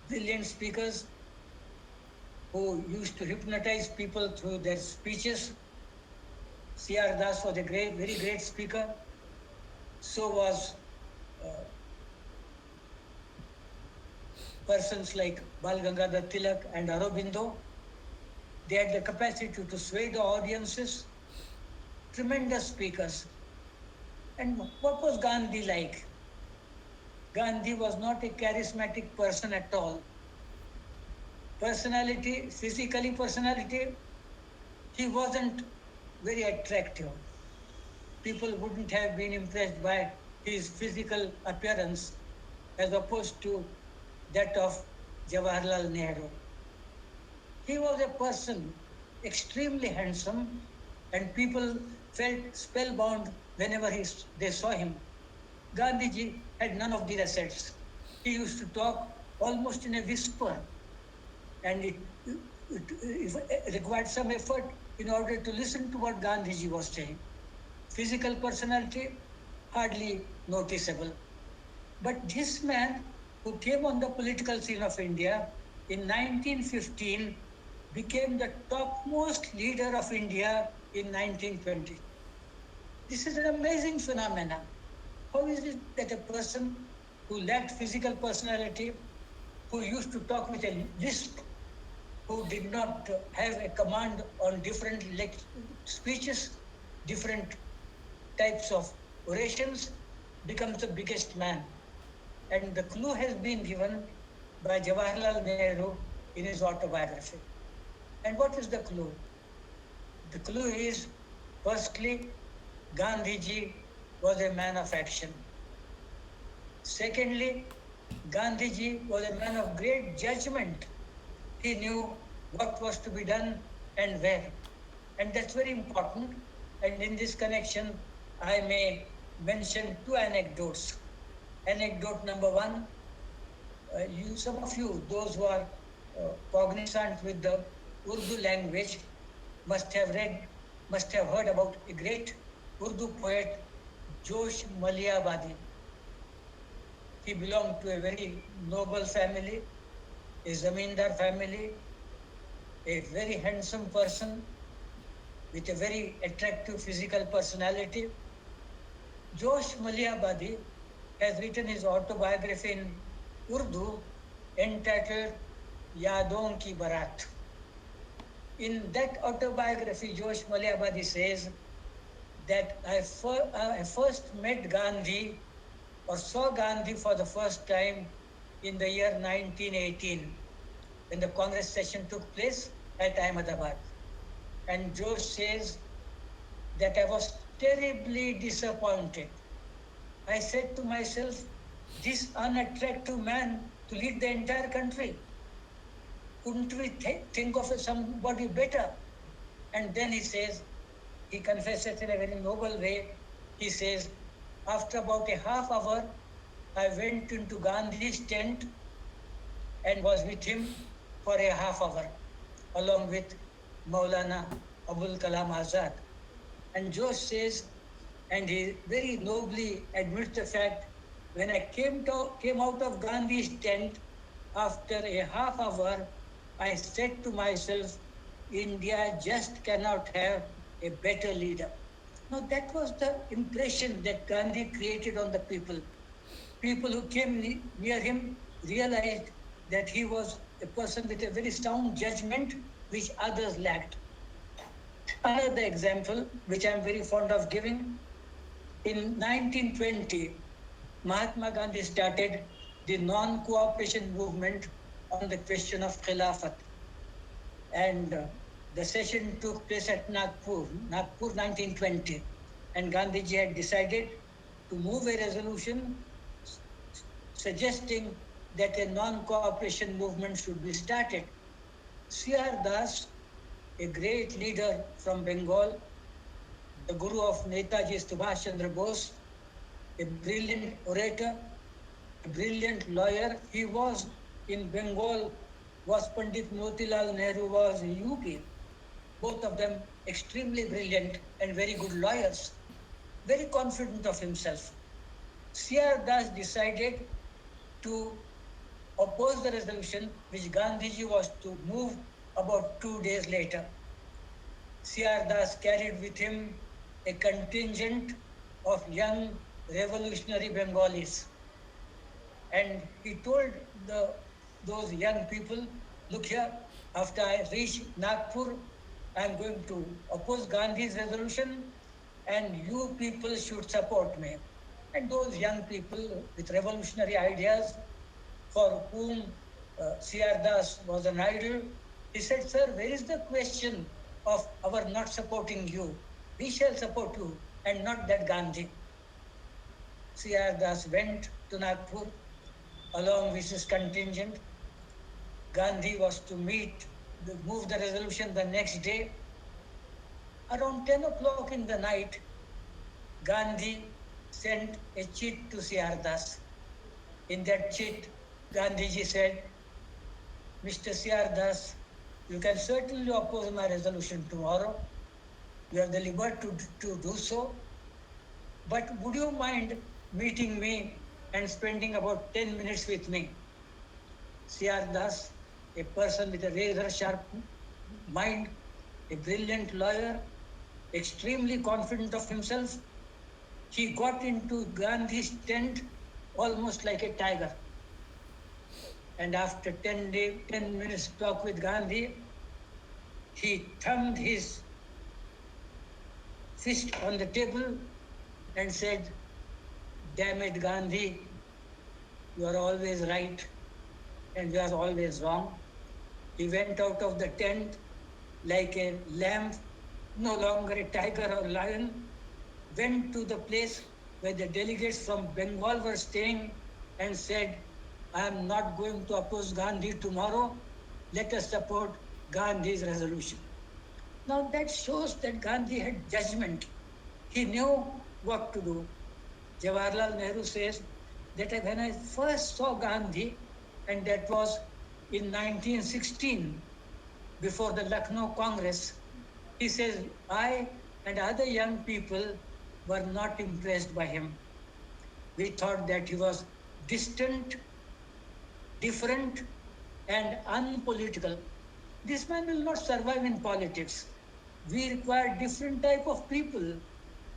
brilliant speakers who used to hypnotize people through their speeches. C.R. Das was a very great speaker. So was persons like Bal Gangadhar Tilak and Aurobindo. They had the capacity to sway the audiences. Tremendous speakers. And what was Gandhi like? Gandhi was not a charismatic person at all. Physically personality, he wasn't very attractive. People wouldn't have been impressed by his physical appearance as opposed to that of Jawaharlal Nehru. He was a person extremely handsome, and people felt spellbound whenever they saw him. Gandhiji had none of these assets. He used to talk almost in a whisper, and it required some effort in order to listen to what Gandhiji was saying. Physical personality, hardly noticeable. But this man, who came on the political scene of India in 1915, became the topmost leader of India in 1920. This is an amazing phenomenon. How is it that a person who lacked physical personality, who used to talk with a lisp, who did not have a command on different speeches, different types of orations, becomes the biggest man. And the clue has been given by Jawaharlal Nehru in his autobiography. And what is the clue? The clue is, firstly, Gandhiji was a man of action. Secondly, Gandhiji was a man of great judgment. He knew what was to be done and where. And that's very important. And in this connection, I may mention two anecdotes. Anecdote number one, some of you, those who are cognizant with the Urdu language, must have heard about a great Urdu poet, Josh Maliabadi. He belonged to a very noble family, a zamindar family, a very handsome person with a very attractive physical personality. Josh Maliabadi has written his autobiography in Urdu entitled Yadon Ki Barat. In that autobiography, Josh Maliabadi says that I first met Gandhi or saw Gandhi for the first time in the year 1918 when the Congress session took place at Ahmedabad. And Josh says that I was terribly disappointed. I said to myself, this unattractive man to lead the entire country. Couldn't we think of somebody better? And then he says, he confesses in a very noble way, he says, after about a half hour, I went into Gandhi's tent and was with him for a half hour, along with Maulana Abul Kalam Azad. And Josh says, and he very nobly admits the fact, when I came out of Gandhi's tent, after a half hour, I said to myself, India just cannot have a better leader. Now that was the impression that Gandhi created on the people. People who came near him realized that he was a person with a very sound judgment which others lacked. Another example, which I'm very fond of giving, in 1920, Mahatma Gandhi started the non-cooperation movement on the question of Khilafat. And the session took place at Nagpur 1920. And Gandhiji had decided to move a resolution suggesting that a non-cooperation movement should be started. C.R. Das, a great leader from Bengal, the guru of Netaji Subhash Chandra Bose, a brilliant orator, a brilliant lawyer. He was in Bengal, was Pandit Motilal Nehru was in UP. Both of them extremely brilliant and very good lawyers, very confident of himself. C.R. Das decided to oppose the resolution which Gandhiji was to move about 2 days later. C.R. Das carried with him a contingent of young revolutionary Bengalis. And he told those young people, look here, after I reach Nagpur, I am going to oppose Gandhi's resolution and you people should support me. And those young people with revolutionary ideas for whom C.R. Das was an idol, he said, sir, where is the question of our not supporting you? We shall support you and not that Gandhi. C.R. Das went to Nagpur along with his contingent. Gandhi was to move the resolution the next day. Around 10 o'clock in the night, Gandhi sent a chit to C.R. Das. In that chit, Gandhiji said, Mr. C.R. Das, you can certainly oppose my resolution tomorrow. You have the liberty to do so. But would you mind meeting me and spending about 10 minutes with me? C.R. Das, a person with a razor sharp mind, a brilliant lawyer, extremely confident of himself, he got into Gandhi's tent almost like a tiger. And after 10 minutes talk with Gandhi, he thumbed his fist on the table and said, "Damn it, Gandhi, you are always right and you are always wrong." He went out of the tent like a lamb, no longer a tiger or lion, went to the place where the delegates from Bengal were staying and said, "I am not going to oppose Gandhi tomorrow. Let us support Gandhi's resolution." Now that shows that Gandhi had judgment. He knew what to do. Jawaharlal Nehru says that when I first saw Gandhi, and that was in 1916, before the Lucknow Congress, he says, I and other young people were not impressed by him. We thought that he was distant, different, and unpolitical. This man will not survive in politics. We require different type of people.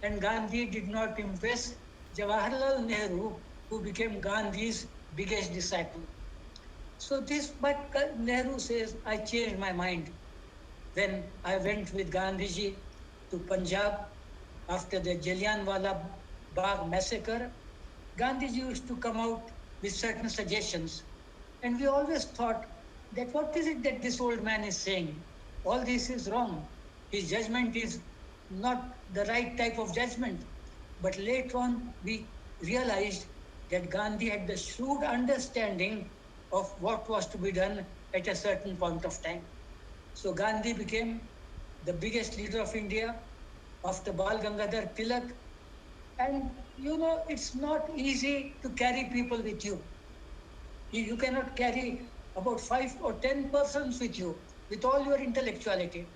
And Gandhi did not impress Jawaharlal Nehru, who became Gandhi's biggest disciple. So this, but Nehru says, I changed my mind when I went with Gandhiji to Punjab after the Jallianwala Bagh massacre. Gandhiji used to come out with certain suggestions. And we always thought that what is it that this old man is saying? All this is wrong. His judgment is not the right type of judgment. But later on, we realized that Gandhi had the shrewd understanding of what was to be done at a certain point of time. So Gandhi became the biggest leader of India after Bal Gangadhar Tilak. And you know, it's not easy to carry people with you. You cannot carry about 5 or 10 persons with you, with all your intellectuality.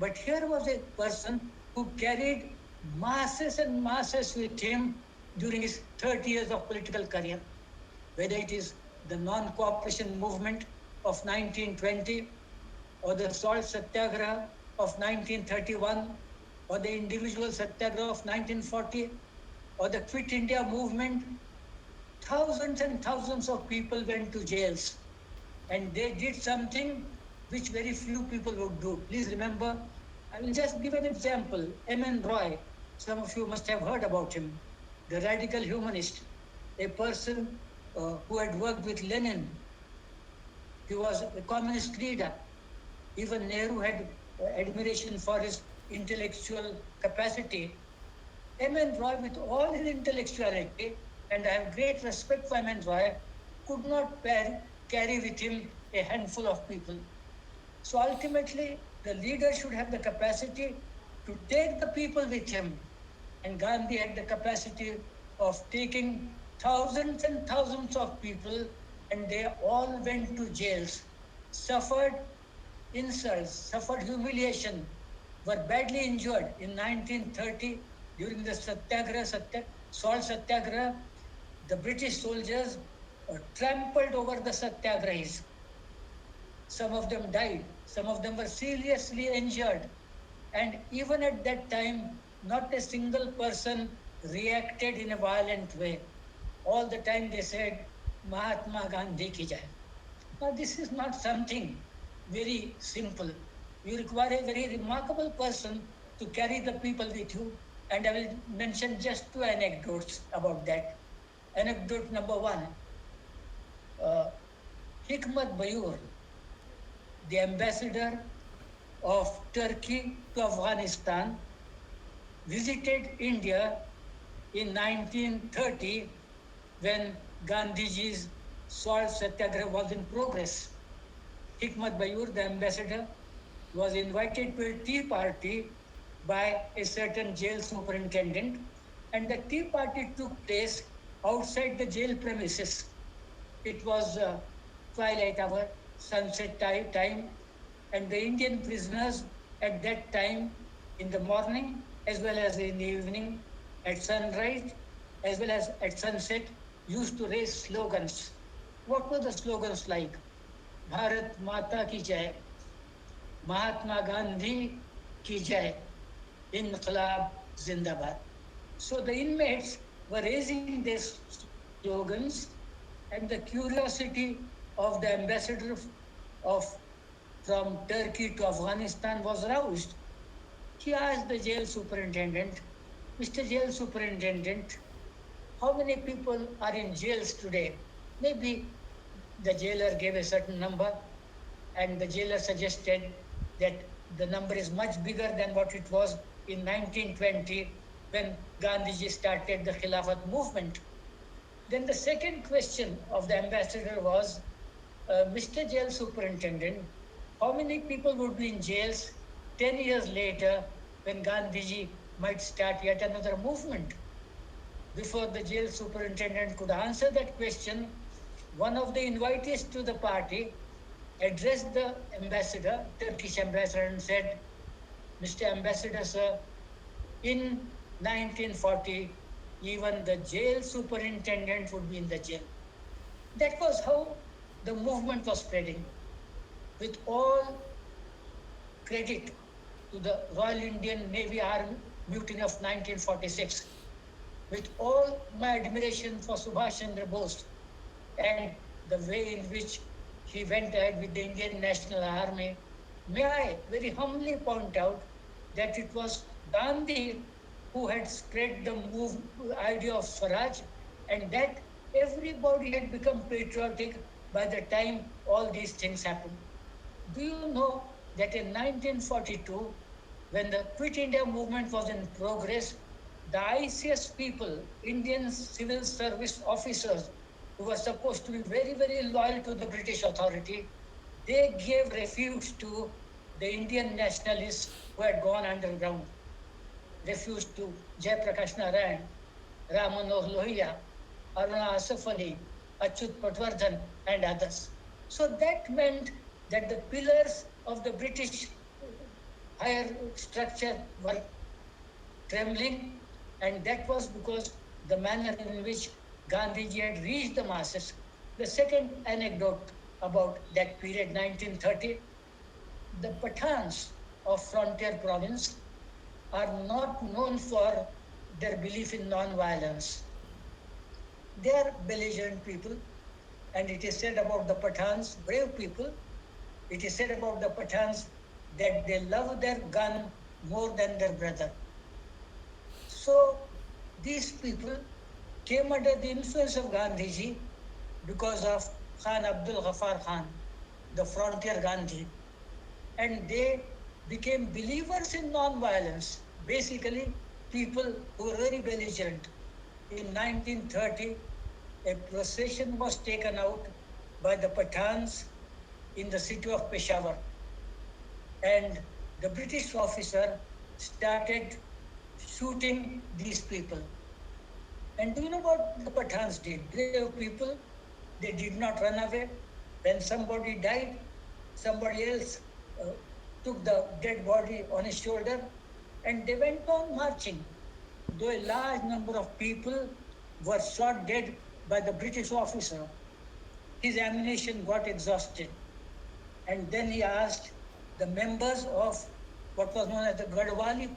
But here was a person who carried masses and masses with him during his 30 years of political career, whether it is the non-cooperation movement of 1920, or the salt satyagraha of 1931, or the individual satyagraha of 1940, or the Quit India movement. Thousands and thousands of people went to jails, and they did something which very few people would do. Please remember, I will just give an example. M.N. Roy, some of you must have heard about him, the radical humanist, a person who had worked with Lenin. He was a communist leader. Even Nehru had admiration for his intellectual capacity. M.N. Roy, with all his intellectuality, and I have great respect for M.N. Roy, could not carry with him a handful of people. So ultimately, the leader should have the capacity to take the people with him. And Gandhi had the capacity of taking thousands and thousands of people, and they all went to jails, suffered insults, suffered humiliation, were badly injured. In 1930, during the salt satyagraha, the British soldiers trampled over the satyagrahis. Some of them died, some of them were seriously injured. And even at that time, not a single person reacted in a violent way. All the time they said, Mahatma Gandhi ki jai. Now, this is not something very simple. You require a very remarkable person to carry the people with you. And I will mention just 2 anecdotes about that. Anecdote number one, Hikmat Bayur, the ambassador of Turkey to Afghanistan, visited India in 1930 when Gandhiji's salt satyagraha was in progress. Hikmat Bayur, the ambassador, was invited to a tea party by a certain jail superintendent, and the tea party took place outside the jail premises. It was twilight hour, sunset time, and the Indian prisoners at that time, in the morning as well as in the evening, at sunrise as well as at sunset, used to raise slogans. What were the slogans like? Bharat Mata ki jai, Mahatma Gandhi ki jai, Inqilab Zindabad. So the inmates were raising these slogans, and the curiosity of the ambassador of from Turkey to Afghanistan was roused. he asked the jail superintendent, Mr. Jail Superintendent, how many people are in jails today? Maybe the jailer gave a certain number, and the jailer suggested that the number is much bigger than what it was in 1920 when Gandhiji started the Khilafat movement. Then the second question of the ambassador was, Mr. Jail Superintendent, how many people would be in jails 10 years later when Gandhiji might start yet another movement? Before the jail superintendent could answer that question, one of the invitees to the party addressed the ambassador, Turkish ambassador, and said, Mr. Ambassador, sir, in 1940, even the jail superintendent would be in the jail. That was how the movement was spreading. With all credit to the Royal Indian Navy Army mutiny of 1946, with all my admiration for Subhash Chandra Bose and the way in which he went ahead with the Indian National Army, may I very humbly point out that it was Gandhi who had spread the idea of Swaraj, and that everybody had become patriotic by the time all these things happened. Do you know that in 1942, when the Quit India movement was in progress, the ICS people, Indian civil service officers, who were supposed to be very, very loyal to the British authority, they gave refuge to the Indian nationalists who had gone underground. Refuge to Jayaprakash Narayan, Ram Manohar Lohia, Aruna Asaf Ali, Achyut Patwardhan, and others. So that meant that the pillars of the British higher structure were trembling, and that was because the manner in which Gandhiji had reached the masses. The second anecdote about that period, 1930, the Pathans of frontier province are not known for their belief in non-violence. They are belligerent people, and it is said about the Pathans, brave people, it is said about the Pathans that they love their gun more than their brother. So these people came under the influence of Gandhiji because of Khan Abdul Ghaffar Khan, the frontier Gandhi. And they became believers in non-violence. Basically, people who were very belligerent. In 1930, a procession was taken out by the Pathans in the city of Peshawar. And the British officer started shooting these people. And do you know what the Pathans did? Brave people, they did not run away. When somebody died, somebody else took the dead body on his shoulder, and they went on marching. Though a large number of people were shot dead by the British officer, his ammunition got exhausted. And then he asked the members of what was known as the Gadwali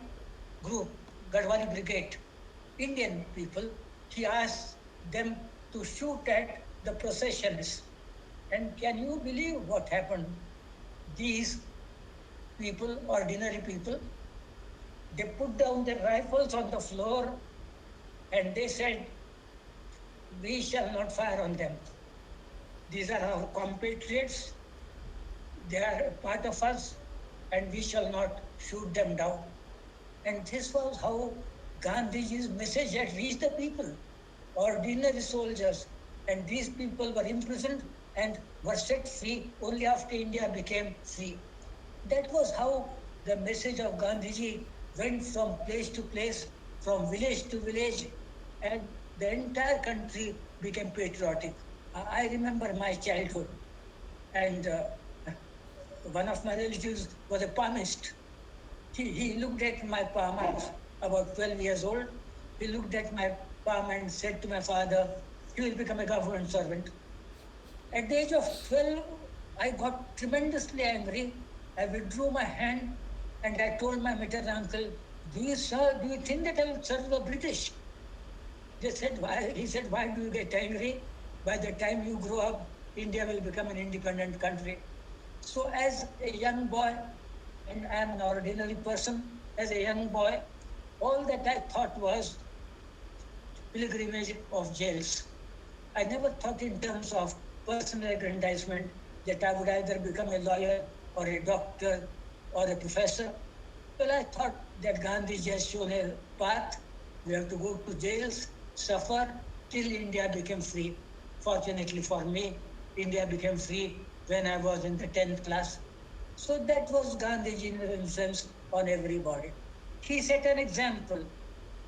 group, Gadwali Brigade, Indian people, he asked them to shoot at the processions. And can you believe what happened? These people, ordinary people, they put down their rifles on the floor and they said, we shall not fire on them. These are our compatriots, they are a part of us, and we shall not shoot them down. And this was how Gandhiji's message had reached the people, ordinary soldiers. And these people were imprisoned and were set free only after India became free. That was how the message of Gandhiji went from place to place, from village to village, and the entire country became patriotic. I remember my childhood, and one of my relatives was a palmist. He looked at my palm, I was about 12 years old. He looked at my palm and said to my father, he will become a government servant. At the age of 12, I got tremendously angry. I withdrew my hand and I told my maternal uncle, do you think that I will serve the British? They said, why? He said, why do you get angry? By the time you grow up, India will become an independent country. So as a young boy, and I am an ordinary person, as a young boy, all that I thought was pilgrimage of jails. I never thought in terms of personal aggrandizement that I would either become a lawyer or a doctor or a professor. Well, I thought that Gandhiji has shown a path. We have to go to jails, suffer till India became free. Fortunately for me, India became free when I was in the 10th class. So that was Gandhiji's influence on everybody. He set an example.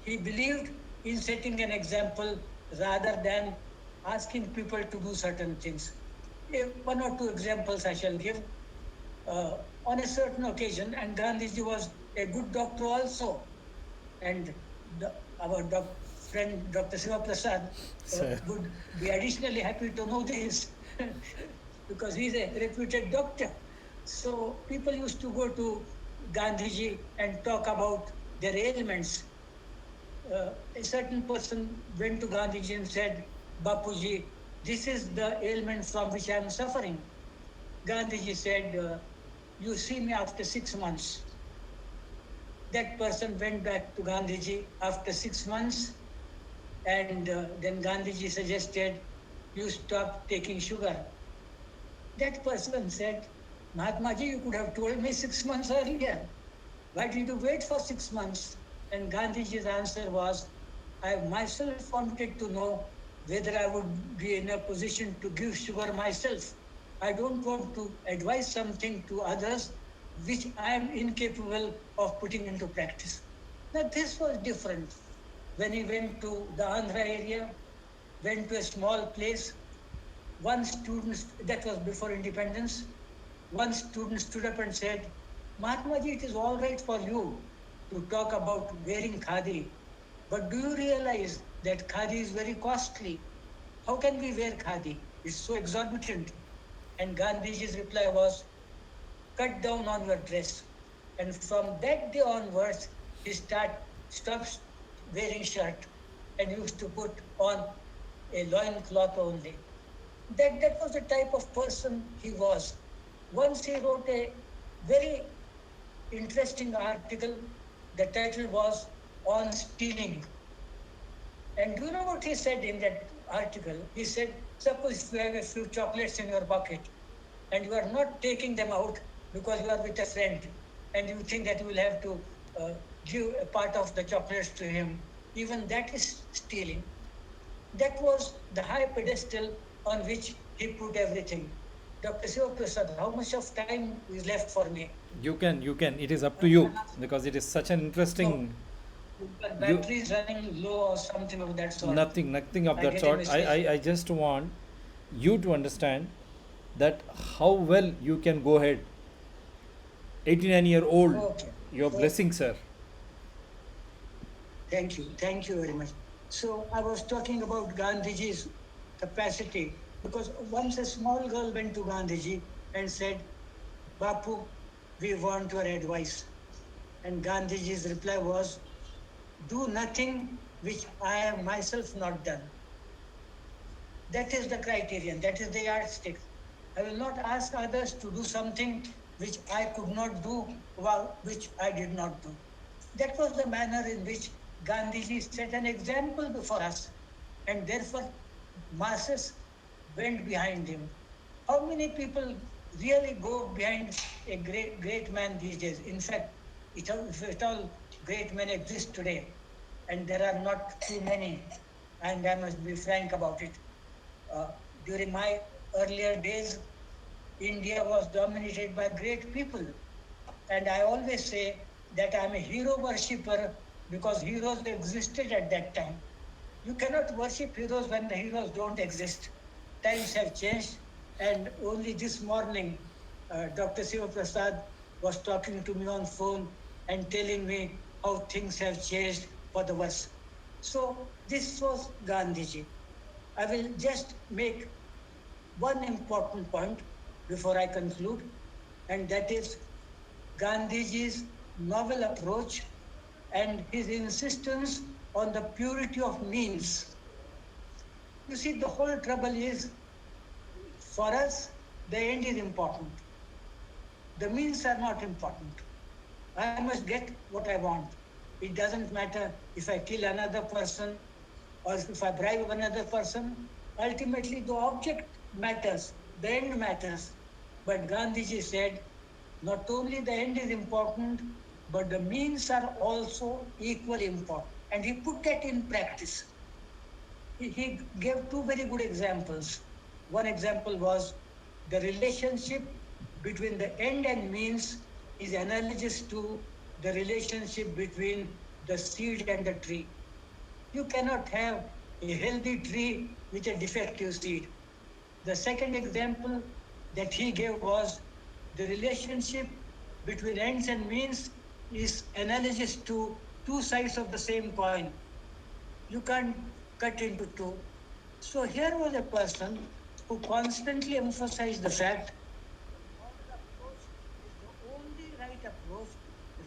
He believed in setting an example rather than asking people to do certain things. One or two examples I shall give. On a certain occasion, and Gandhiji was a good doctor also, and our friend Dr. Siva Prasad Sir. would be additionally happy to know this because he's a reputed doctor. So people used to go to Gandhiji and talk about their ailments. A certain person went to Gandhiji and said, Bapuji, this is the ailment from which I am suffering. Gandhiji said, you see me after 6 months. That person went back to Gandhiji after 6 months, and then Gandhiji suggested, you stop taking sugar. That person said, Mahatma Ji, you could have told me 6 months earlier. Why did you wait for 6 months? And Gandhiji's answer was, I myself wanted to know whether I would be in a position to give sugar myself. I don't want to advise something to others which I am incapable of putting into practice. Now, this was different. When he went to the Andhra area, went to a small place, one student, that was before independence, one student stood up and said, Mahatma Ji, it is all right for you to talk about wearing khadi, but do you realize that khadi is very costly? How can we wear khadi? It's so exorbitant. And Gandhiji's reply was, cut down on your dress. And from that day onwards, he stopped wearing shirt and used to put on a loin cloth only. That was the type of person he was. Once he wrote a very interesting article. The title was On Stealing. And do you know what he said in that article? He said, suppose if you have a few chocolates in your pocket and you are not taking them out because you are with a friend and you think that you will have to give a part of the chocolates to him, even that is stealing. That was the high pedestal on which he put everything. Dr. Siva Prasad, how much of time is left for me? You can. It is up to you because it is such an No, interesting. the You battery is running low or something of that sort. nothing of I that get a sort. message. I just want you to understand that how well you can go ahead. 89-year-old, Okay. your So blessing, sir. thank you. Thank you very much. So I was talking about Gandhiji's capacity because once a small girl went to Gandhiji and said, Bapu, we want your advice. And Gandhiji's reply was, do nothing which I have myself not done. That is the criterion, that is the yardstick. I will not ask others to do something which I could not do, which I did not do. That was the manner in which Gandhiji set an example before us, and therefore masses went behind him. How many people really go behind a great man these days? In fact, if at all great men exist today, and there are not too many, and I must be frank about it. Uh, During my earlier days, India was dominated by great people. And I always say that I'm a hero worshipper because heroes existed at that time. You cannot worship heroes when the heroes don't exist. Times have changed, and only this morning, Dr. Siva Prasad was talking to me on phone and telling me how things have changed for the worse. So this was Gandhiji. I will just make one important point before I conclude, and that is Gandhiji's novel approach and his insistence on the purity of means. You see, the whole trouble is for us, the end is important. The means are not important. I must get what I want. It doesn't matter if I kill another person or if I bribe another person. Ultimately, the object matters, the end matters. But Gandhiji said, not only the end is important, but the means are also equally important. And he put that in practice. He gave two very good examples. One example was the relationship between the end and means is analogous to the relationship between the seed and the tree. You cannot have a healthy tree with a defective seed. The second example that he gave was the relationship between ends and means is analogous to two sides of the same coin. You can't cut into two. So here was a person who constantly emphasized the fact moral approach is the only right approach,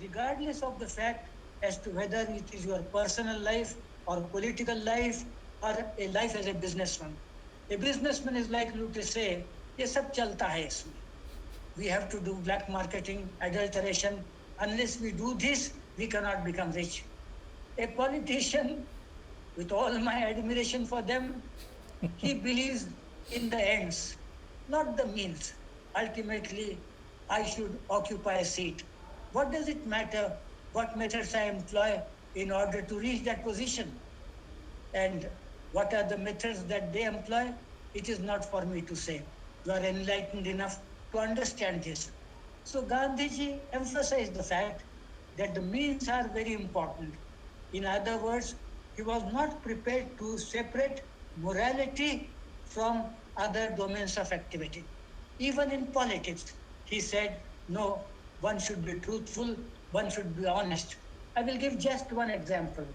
regardless of the fact as to whether it is your personal life or political life or a life as a businessman. A businessman is likely to say, ये सब चलता है इसमें. We have to do black marketing, adulteration. Unless we do this, we cannot become rich. A politician, with all my admiration for them, he believes in the ends, not the means. Ultimately, I should occupy a seat. What does it matter what methods I employ in order to reach that position? And what are the methods that they employ? It is not for me to say. You are enlightened enough to understand this. So Gandhiji emphasized the fact that the means are very important. In other words, he was not prepared to separate morality from other domains of activity. Even in politics, he said, no, one should be truthful, one should be honest. I will give just one example.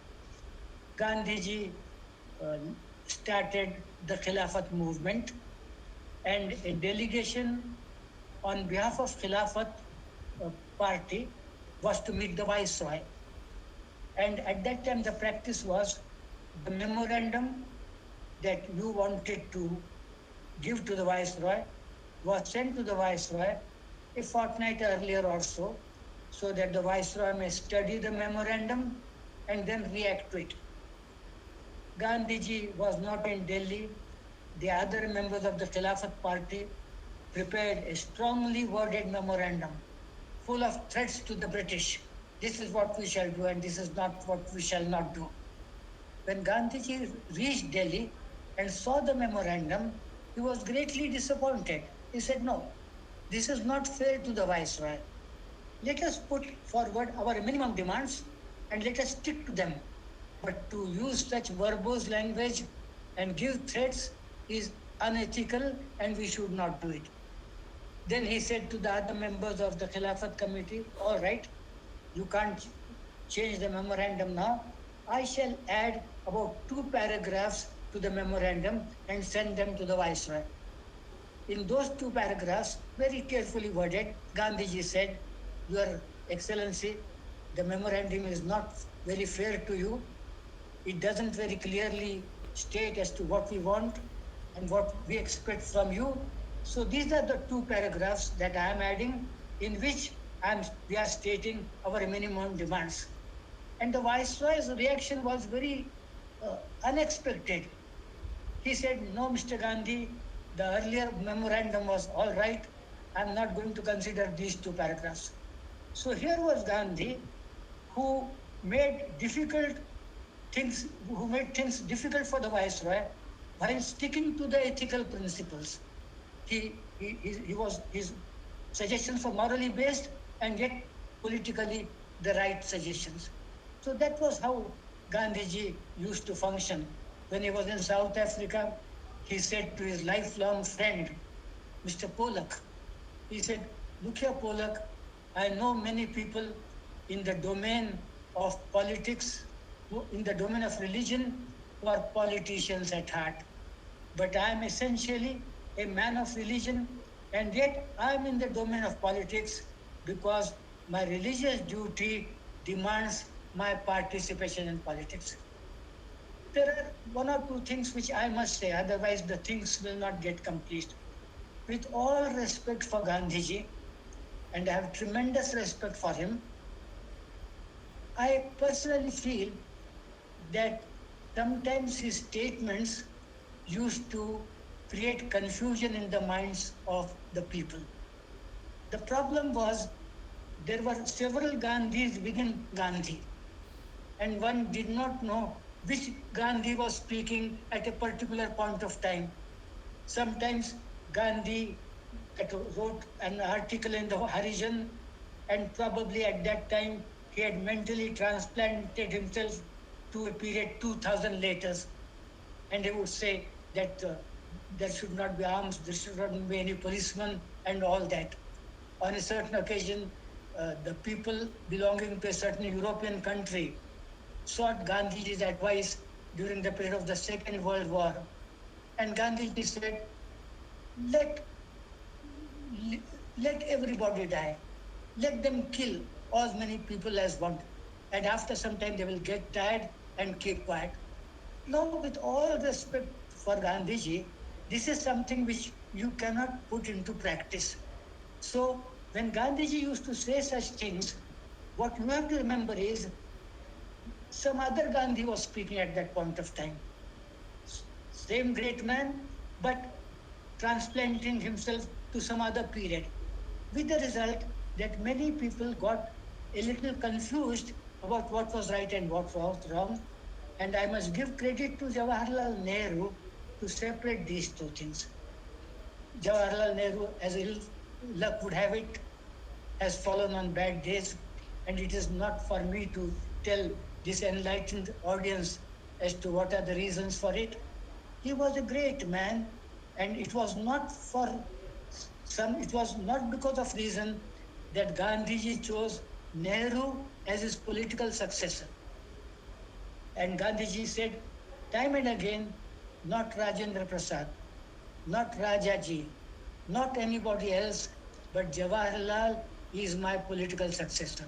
Gandhiji uh, started the Khilafat movement, and a delegation on behalf of Khilafat party was to meet the viceroy. And at that time, the practice was the memorandum that you wanted to give to the viceroy was sent to the viceroy a fortnight earlier or so that the viceroy may study the memorandum and then react to it. Gandhiji was not in Delhi. The other members of the Khilafat party prepared a strongly worded memorandum full of threats to the British. This is what we shall do and this is not what we shall not do. When Gandhiji reached Delhi and saw the memorandum, he was greatly disappointed. He said, no, this is not fair to the viceroy. Let us put forward our minimum demands and let us stick to them. But to use such verbose language and give threats is unethical and we should not do it. Then he said to the other members of the Khilafat committee, all right, you can't change the memorandum now. I shall add about 2 paragraphs to the memorandum and send them to the viceroy. In those 2 paragraphs, very carefully worded, Gandhiji said, Your Excellency, the memorandum is not very fair to you. It doesn't very clearly state as to what we want and what we expect from you. So these are the 2 paragraphs that I am adding in which we are stating our minimum demands. And the viceroy's reaction was very unexpected. He said, no, Mr. Gandhi, the earlier memorandum was all right. I'm not going to consider these 2 paragraphs. So here was Gandhi who made things difficult for the viceroy while sticking to the ethical principles. His suggestions were morally based and yet politically the right suggestions. So that was how Gandhiji used to function. When he was in South Africa, he said to his lifelong friend, Mr. Pollock, he said, look here, Pollock, I know many people in the domain of politics, in the domain of religion, who are politicians at heart. But I am essentially a man of religion, and yet I am in the domain of politics because my religious duty demands my participation in politics. There are 1 or 2 things which I must say, otherwise the things will not get complete. With all respect for Gandhiji, and I have tremendous respect for him, I personally feel that sometimes his statements used to create confusion in the minds of the people. The problem was there were several Gandhis within Gandhi, and one did not know which Gandhi was speaking at a particular point of time. Sometimes Gandhi wrote an article in the Harijan, and probably at that time he had mentally transplanted himself to a period 2000 later, and he would say that there should not be arms, there should not be any policemen, and all that. On a certain occasion, the people belonging to a certain European country sought Gandhiji's advice during the period of the Second World War. And Gandhiji said, let, let everybody die. Let them kill as many people as want. And after some time, they will get tired and keep quiet. Now, with all respect for Gandhiji, this is something which you cannot put into practice. So, when Gandhiji used to say such things, what you have to remember is some other Gandhi was speaking at that point of time. Same great man, but transplanting himself to some other period. With the result that many people got a little confused about what was right and what was wrong. And I must give credit to Jawaharlal Nehru to separate these two things. Jawaharlal Nehru, as ill luck would have it, has fallen on bad days, and it is not for me to tell this enlightened audience as to what are the reasons for it. He was a great man, and it was not for it was not because of reason that Gandhiji chose Nehru as his political successor. And Gandhiji said time and again, not Rajendra Prasad, not Rajaji, not anybody else, but Jawaharlal is my political successor.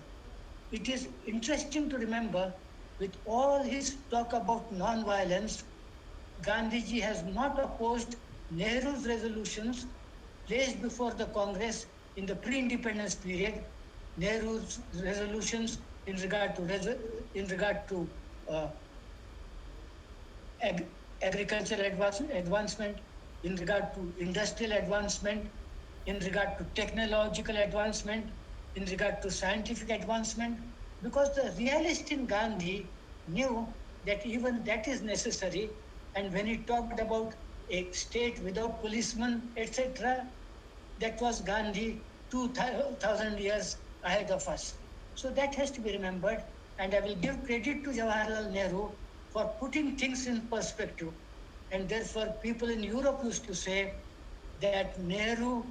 It is interesting to remember, with all his talk about non-violence, Gandhiji has not opposed Nehru's resolutions placed before the Congress in the pre-independence period, Nehru's resolutions in regard to ag- agricultural advancement, in regard to industrial advancement, in regard to technological advancement, in regard to scientific advancement, because the realist in Gandhi knew that even that is necessary. And when he talked about a state without policemen, etc., that was Gandhi 2000 years ahead of us. So that has to be remembered. And I will give credit to Jawaharlal Nehru for putting things in perspective. And therefore, people in Europe used to say that Nehru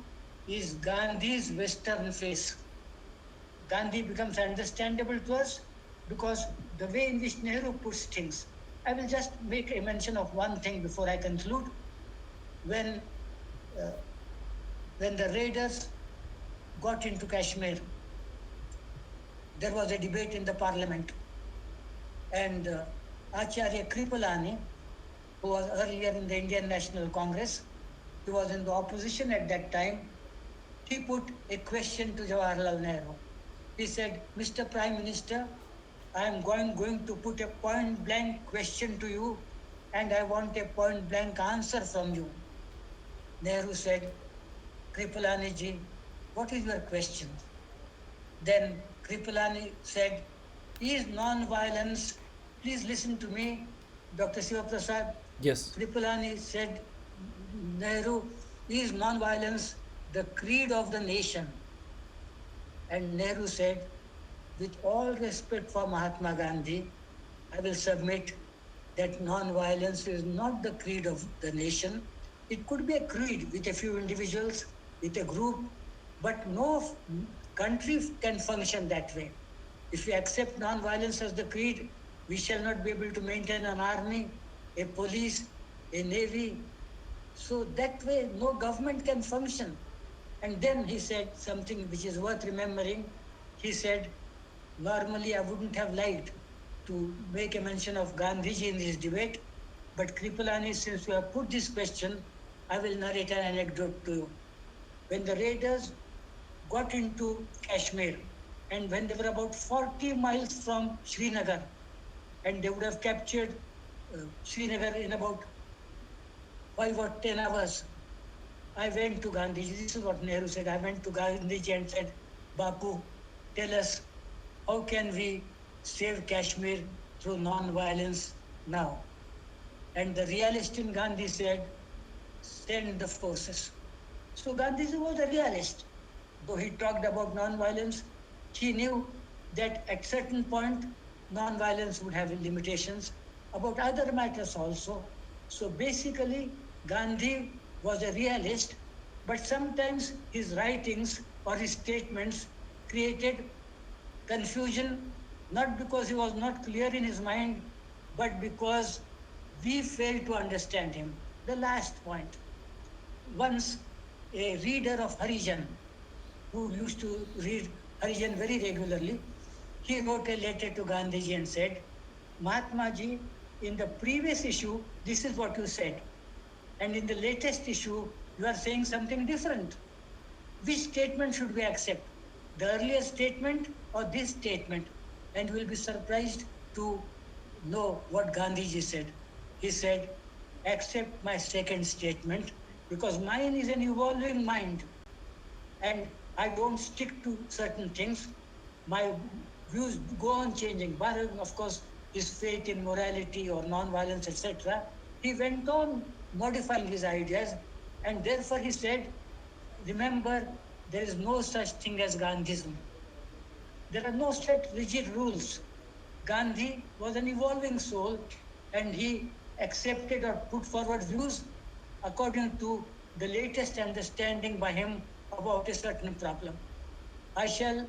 is Gandhi's Western face. Gandhi becomes understandable to us because the way in which Nehru puts things. I will just make a mention of one thing before I conclude. When, uh, when the raiders got into Kashmir, there was a debate in the parliament. And Acharya Kripalani, who was earlier in the Indian National Congress, he was in the opposition at that time, he put a question to Jawaharlal Nehru. He said, Mr. Prime Minister, I am going to put a point blank question to you, and I want a point blank answer from you. Nehru said, Kripalani ji, what is your question? Then Kripalani said, is non-violence, please listen to me, Dr. Shiva Prasad. Yes. Kripalani said, Nehru, is non-violence the creed of the nation? And Nehru said, with all respect for Mahatma Gandhi, I will submit that non-violence is not the creed of the nation. It could be a creed with a few individuals, with a group, but no country can function that way. If we accept non-violence as the creed, we shall not be able to maintain an army, a police, a navy. So that way, no government can function. And then he said something which is worth remembering. He said, normally I wouldn't have liked to make a mention of Gandhiji in this debate, but Kripalani, since you have put this question, I will narrate an anecdote to you. When the raiders got into Kashmir, And when they were about 40 miles from Srinagar, and they would have captured Srinagar in about 5 or 10 hours, I went to Gandhiji. This is what Nehru said. I went to Gandhiji and said, Bapu, tell us, how can we save Kashmir through non-violence now? And the realist in Gandhi said, send the forces. So Gandhiji was a realist. Though he talked about non-violence, he knew that at certain point, non-violence would have limitations about other matters also. So basically, Gandhi was a realist, but sometimes his writings or his statements created confusion, not because he was not clear in his mind, but because we failed to understand him. The last point. Once a reader of Harijan, who used to read Harijan very regularly, he wrote a letter to Gandhiji and said, Mahatma Ji, in the previous issue, this is what you said. And in the latest issue, you are saying something different. Which statement should we accept? The earlier statement or this statement? And you will be surprised to know what Gandhiji said. He said, accept my second statement because mine is an evolving mind and I don't stick to certain things. My views go on changing, barring, of course, his faith in morality or non-violence, etc. He went on modifying his ideas, and therefore he said, remember, there is no such thing as Gandhism. There are no set rigid rules. Gandhi was an evolving soul and he accepted or put forward views according to the latest understanding by him about a certain problem. I shall,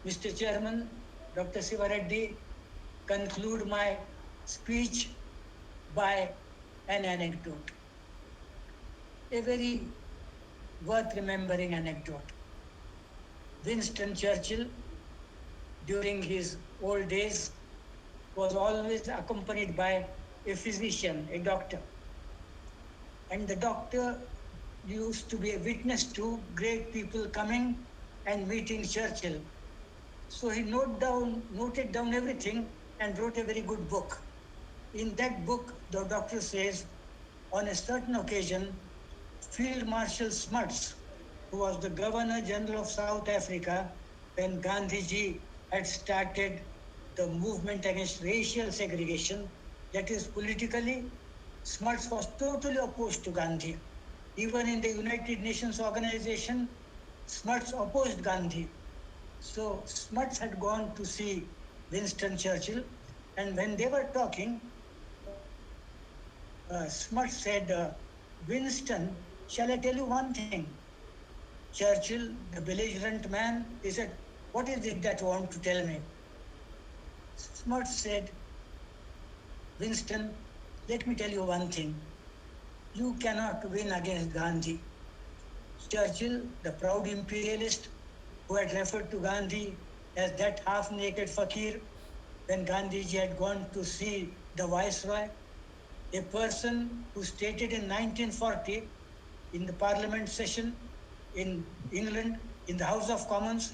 Mr. Chairman, Dr. Sivareddy, conclude my speech by an anecdote. A very worth remembering anecdote. Winston Churchill, during his old days, was always accompanied by a physician, a doctor. And the doctor used to be a witness to great people coming and meeting Churchill. So he noted down everything and wrote a very good book. In that book, the doctor says, on a certain occasion, Field Marshal Smuts, who was the Governor General of South Africa when Gandhiji had started the movement against racial segregation, that is politically, Smuts was totally opposed to Gandhi. Even in the United Nations organization, Smuts opposed Gandhi. So Smuts had gone to see Winston Churchill, and when they were talking, Smuts said, Winston, shall I tell you one thing? Churchill, the belligerent man, he said, what is it that you want to tell me? Smuts said, Winston, let me tell you one thing. You cannot win against Gandhi. Churchill, the proud imperialist, who had referred to Gandhi as that half-naked fakir when Gandhiji had gone to see the viceroy, a person who stated in 1940 in the parliament session in England, in the House of Commons,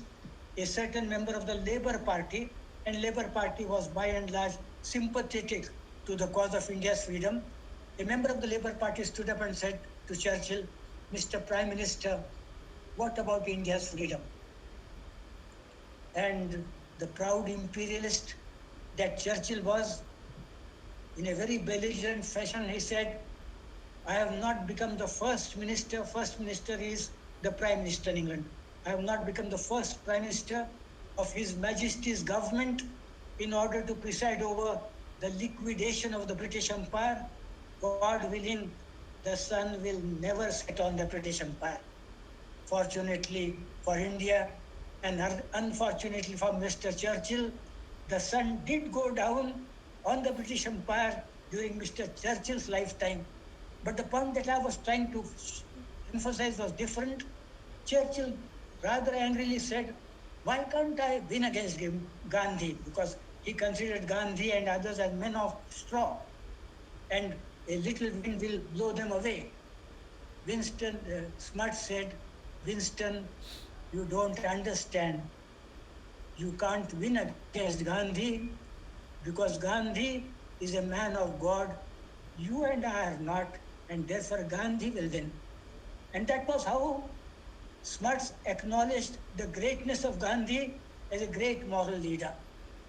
a certain member of the Labour Party, and Labour Party was by and large sympathetic to the cause of India's freedom. A member of the Labour Party stood up and said to Churchill, Mr. Prime Minister, what about India's freedom? And the proud imperialist that Churchill was, in a very belligerent fashion, he said, I have not become the first minister. First minister is the Prime Minister in England. I have not become the first Prime Minister of His Majesty's government in order to preside over the liquidation of the British Empire. God willing, the sun will never set on the British Empire. Fortunately for India and unfortunately for Mr. Churchill, the sun did go down on the British Empire during Mr. Churchill's lifetime. But the point that I was trying to emphasize was different. Churchill rather angrily said, why can't I win against Gandhi? Because he considered Gandhi and others as men of straw, and a little wind will blow them away. Winston Smuts said, Winston, you don't understand. you can't win against Gandhi because Gandhi is a man of God. You and I are not, and therefore Gandhi will win. And that was how Smuts acknowledged the greatness of Gandhi as a great moral leader.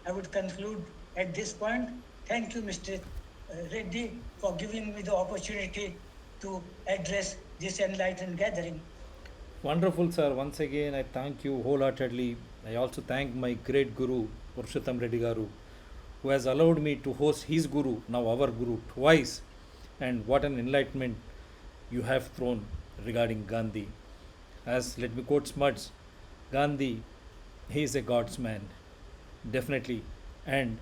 I would conclude at this point. Thank you, Mr. Reddy, for giving me the opportunity to address this enlightened gathering. Wonderful, sir. Once again, I thank you wholeheartedly. I also thank my great guru, Purushottam Reddy Garu, who has allowed me to host his guru, now our guru, twice. And what an enlightenment you have thrown regarding Gandhi. As let me quote Smuts, Gandhi, he is a God's man, definitely. And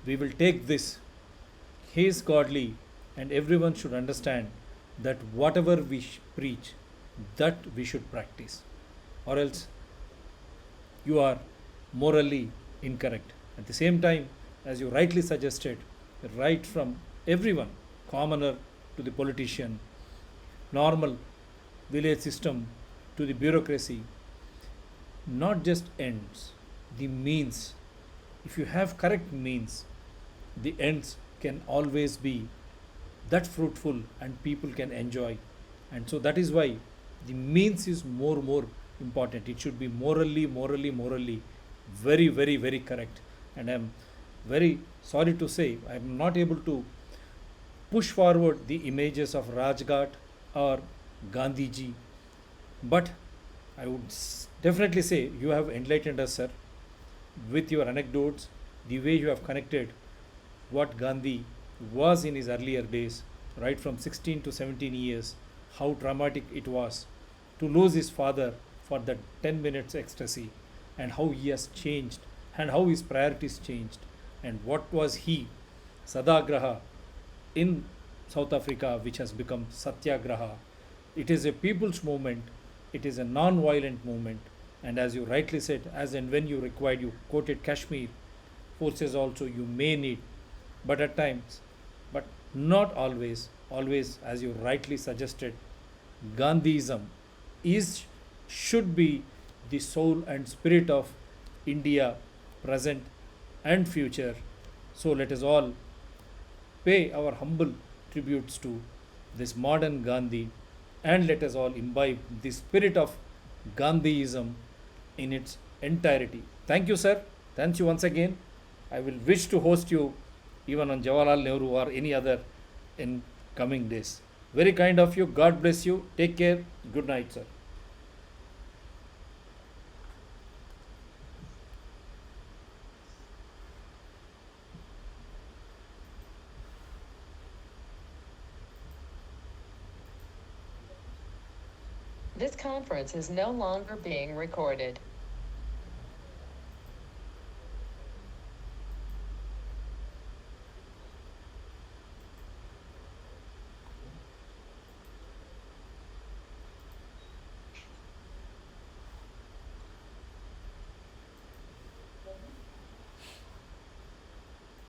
we will take this. He is godly, and everyone should understand that whatever we preach, that we should practice, or else you are morally incorrect. At the same time, as you rightly suggested, right from everyone, commoner to the politician, normal village system to the bureaucracy, not just ends, the means. If you have correct means, the ends can always be that fruitful and people can enjoy. And so that is why the means is more important. It should be morally very correct. And I'm very sorry to say I'm not able to push forward the images of Rajghat or Gandhiji, but I would definitely say you have enlightened us, sir, with your anecdotes, the way you have connected what Gandhi was in his earlier days, right from 16 to 17 years, how traumatic it was to lose his father for that 10 minutes ecstasy, and how he has changed, and how his priorities changed, and what was he, Sadagraha, in South Africa, which has become Satyagraha. It is a people's movement, it is a non violent movement, and as you rightly said, as and when you required, you quoted Kashmir forces also you may need, but at times, but not always, always, as you rightly suggested, Gandhism is should be the soul and spirit of India, present and future. So let us all pay our humble tributes to this modern Gandhi, and let us all imbibe the spirit of Gandhiism in its entirety. Thank you, sir. Thank you once again. I will wish to host you even on Jawaharlal Nehru or any other in coming days. Very kind of you. God bless you. Take care. Good night, sir. This conference is no longer being recorded.